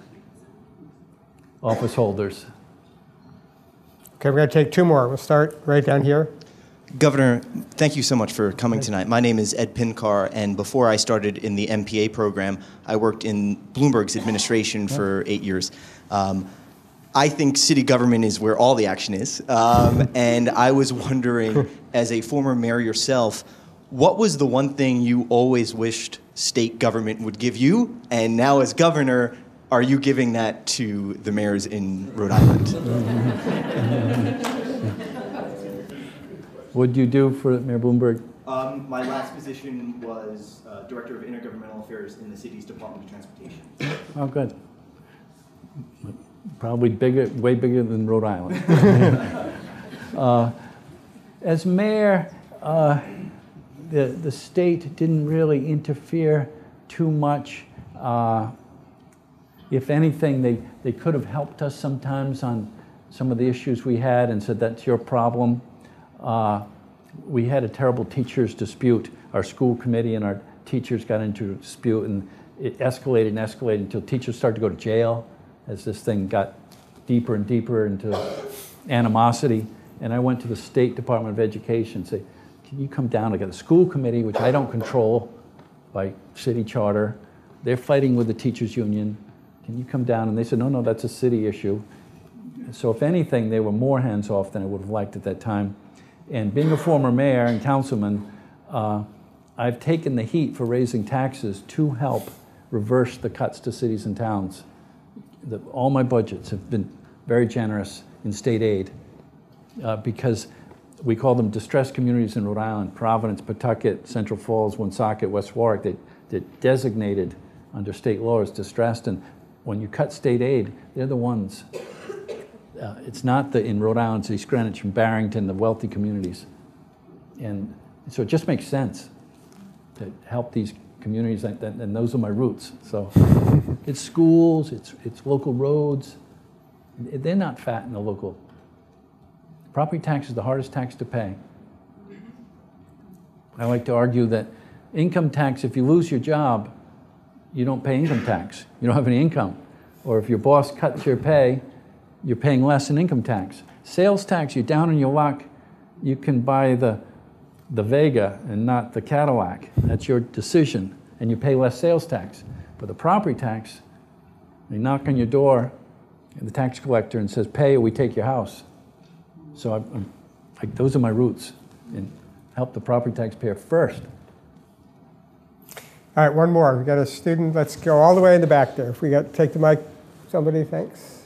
C: office holders.
B: Okay, we're going to take two more. We'll start right down here.
K: Governor, thank you so much for coming tonight. My name is Ed Pinkar, and before I started in the MPA program, I worked in Bloomberg's administration for 8 years. I think city government is where all the action is, and I was wondering, as a former mayor yourself, what was the one thing you always wished state government would give you, and now as governor, are you giving that to the mayors in Rhode Island?
C: What did you do for Mayor Bloomberg?
K: My last position was Director of Intergovernmental Affairs in the city's Department of Transportation.
C: Oh, good. Probably bigger, way bigger than Rhode Island. As mayor, the state didn't really interfere too much. If anything, they could have helped us sometimes on some of the issues we had and said, that's your problem. We had a terrible teachers dispute. Our school committee and our teachers got into a dispute, and it escalated and escalated until teachers started to go to jail as this thing got deeper and deeper into animosity. And I went to the State Department of Education and said, can you come down? I got a school committee, which I don't control by city charter. They're fighting with the teachers union. Can you come down? And they said, no, that's a city issue. So if anything, they were more hands-off than I would have liked at that time. And being a former mayor and councilman, I've taken the heat for raising taxes to help reverse the cuts to cities and towns. All my budgets have been very generous in state aid because we call them distressed communities in Rhode Island, Providence, Pawtucket, Central Falls, Woonsocket, West Warwick. They're designated under state law as distressed, and when you cut state aid, they're the ones. It's not in Rhode Island, East Greenwich and Barrington, the wealthy communities. And so it just makes sense to help these communities, and those are my roots. So it's schools, it's local roads. They're not fat in the local Property tax is the hardest tax to pay. I like to argue that income tax, if you lose your job, you don't pay income tax. You don't have any income. Or if your boss cuts your pay, you're paying less in income tax. Sales tax, you're down on your luck, you can buy the Vega and not the Cadillac. That's your decision, and you pay less sales tax. But the property tax, they knock on your door, and the tax collector, and says, pay or we take your house. So those are my roots, and help the property taxpayer first.
B: All right, one more. We got a student. Let's go all the way in the back there. If we got take the mic, somebody, thanks.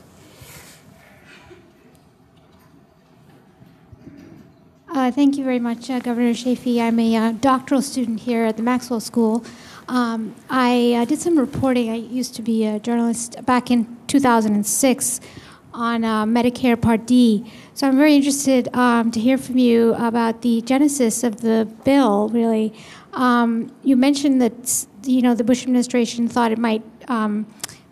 L: Thank you very much, Governor Chafee. I'm a doctoral student here at the Maxwell School. I did some reporting. I used to be a journalist back in 2006 on Medicare Part D. So I'm very interested to hear from you about the genesis of the bill, really. You mentioned that, the Bush administration thought it might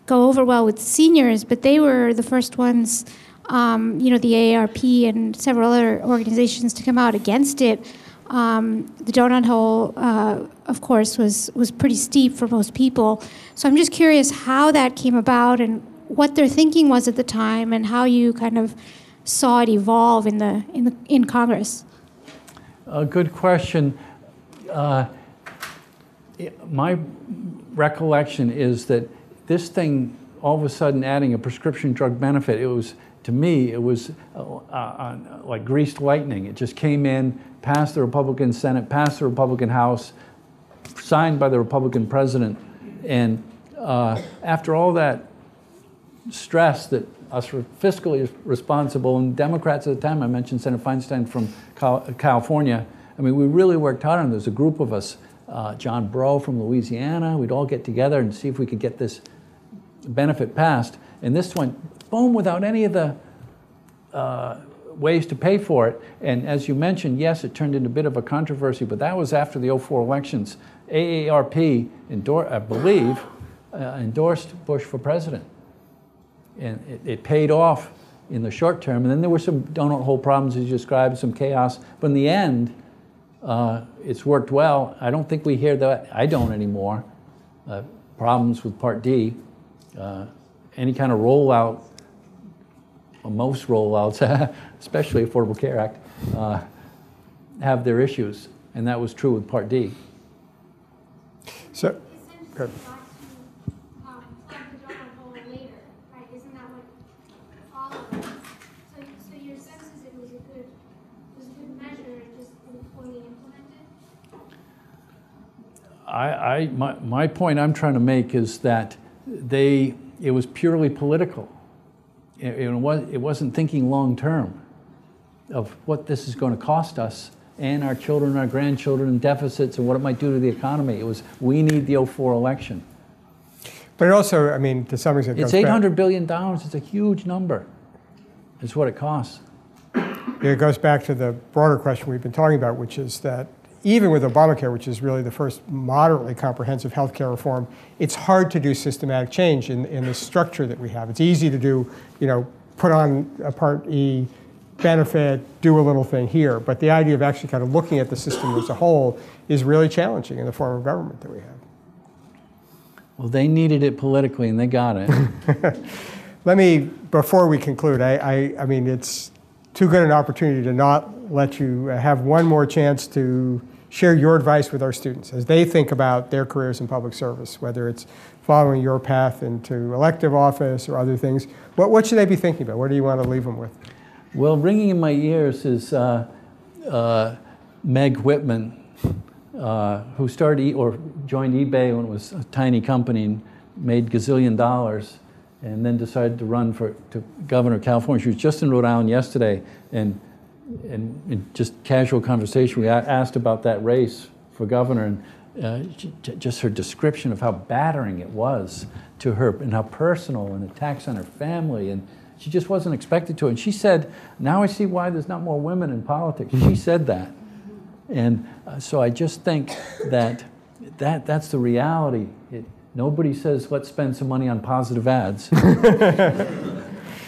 L: go over well with seniors, but they were the first ones, the AARP and several other organizations to come out against it. The donut hole, of course, was pretty steep for most people. So I'm just curious how that came about and what their thinking was at the time and how you kind of saw it evolve in Congress.
C: A good question. My recollection is that this thing, all of a sudden adding a prescription drug benefit, to me, it was like greased lightning. It just came in, passed the Republican Senate, passed the Republican House, signed by the Republican president. And after all that stress that us were fiscally responsible, and Democrats at the time, I mentioned Senator Feinstein from California, I mean, we really worked hard on it. There's a group of us, John Breaux from Louisiana, we'd all get together and see if we could get this benefit passed. And this went, boom, without any of the ways to pay for it. And as you mentioned, yes, it turned into a bit of a controversy, but that was after the 2004 elections. AARP, I believe, endorsed Bush for president. And it paid off in the short term. And then there were some donut hole problems, as you described, some chaos. But in the end, it's worked well. I don't think we hear that. I don't anymore. Problems with Part D. Any kind of rollout, most rollouts, especially Affordable Care Act, have their issues. And that was true with Part D.
B: So, good.
C: My point I'm trying to make is that it was purely political. It wasn't thinking long term of what this is going to cost us and our children and our grandchildren and deficits and what it might do to the economy. It was, we need the 2004 election.
B: But it also, I mean, to some extent,
C: it's $800 billion. It's a huge number. It's what it costs.
B: It goes back to the broader question we've been talking about, which is that even with Obamacare, which is really the first moderately comprehensive health care reform, it's hard to do systematic change in the structure that we have. It's easy to do, put on a Part E benefit, do a little thing here. But the idea of actually kind of looking at the system as a whole is really challenging in the form of government that we have.
C: Well, they needed it politically, and they got it.
B: Let me, before we conclude, I mean, it's too good an opportunity to not let you have one more chance to share your advice with our students as they think about their careers in public service, whether it's following your path into elective office or other things. What should they be thinking about? What do you want to leave them with?
C: Well, ringing in my ears is Meg Whitman, who started or joined eBay when it was a tiny company and made gazillion dollars, and then decided to run to governor of California. She was just in Rhode Island yesterday, and in just casual conversation, we asked about that race for governor, and just her description of how battering it was to her, and how personal, and attacks on her family, and she just wasn't expected to. And she said, "Now I see why there's not more women in politics." She said that, and so I just think that's the reality. Nobody says, "Let's spend some money on positive ads."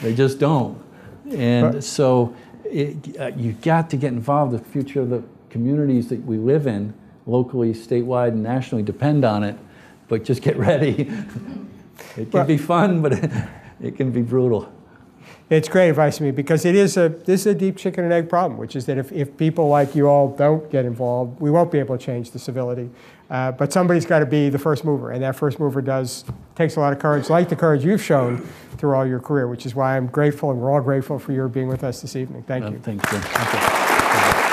C: They just don't, and so. you've got to get involved. The future of the communities that we live in, locally, statewide, and nationally, depend on it. But just get ready. It can be fun, but it can be brutal.
B: It's great advice to me, because this is a deep chicken and egg problem, which is that if people like you all don't get involved, we won't be able to change the civility. But somebody's got to be the first mover, and that first mover takes a lot of courage, like the courage you've shown through all your career, which is why I'm grateful, and we're all grateful for your being with us this evening. Thank you.
C: Thank you.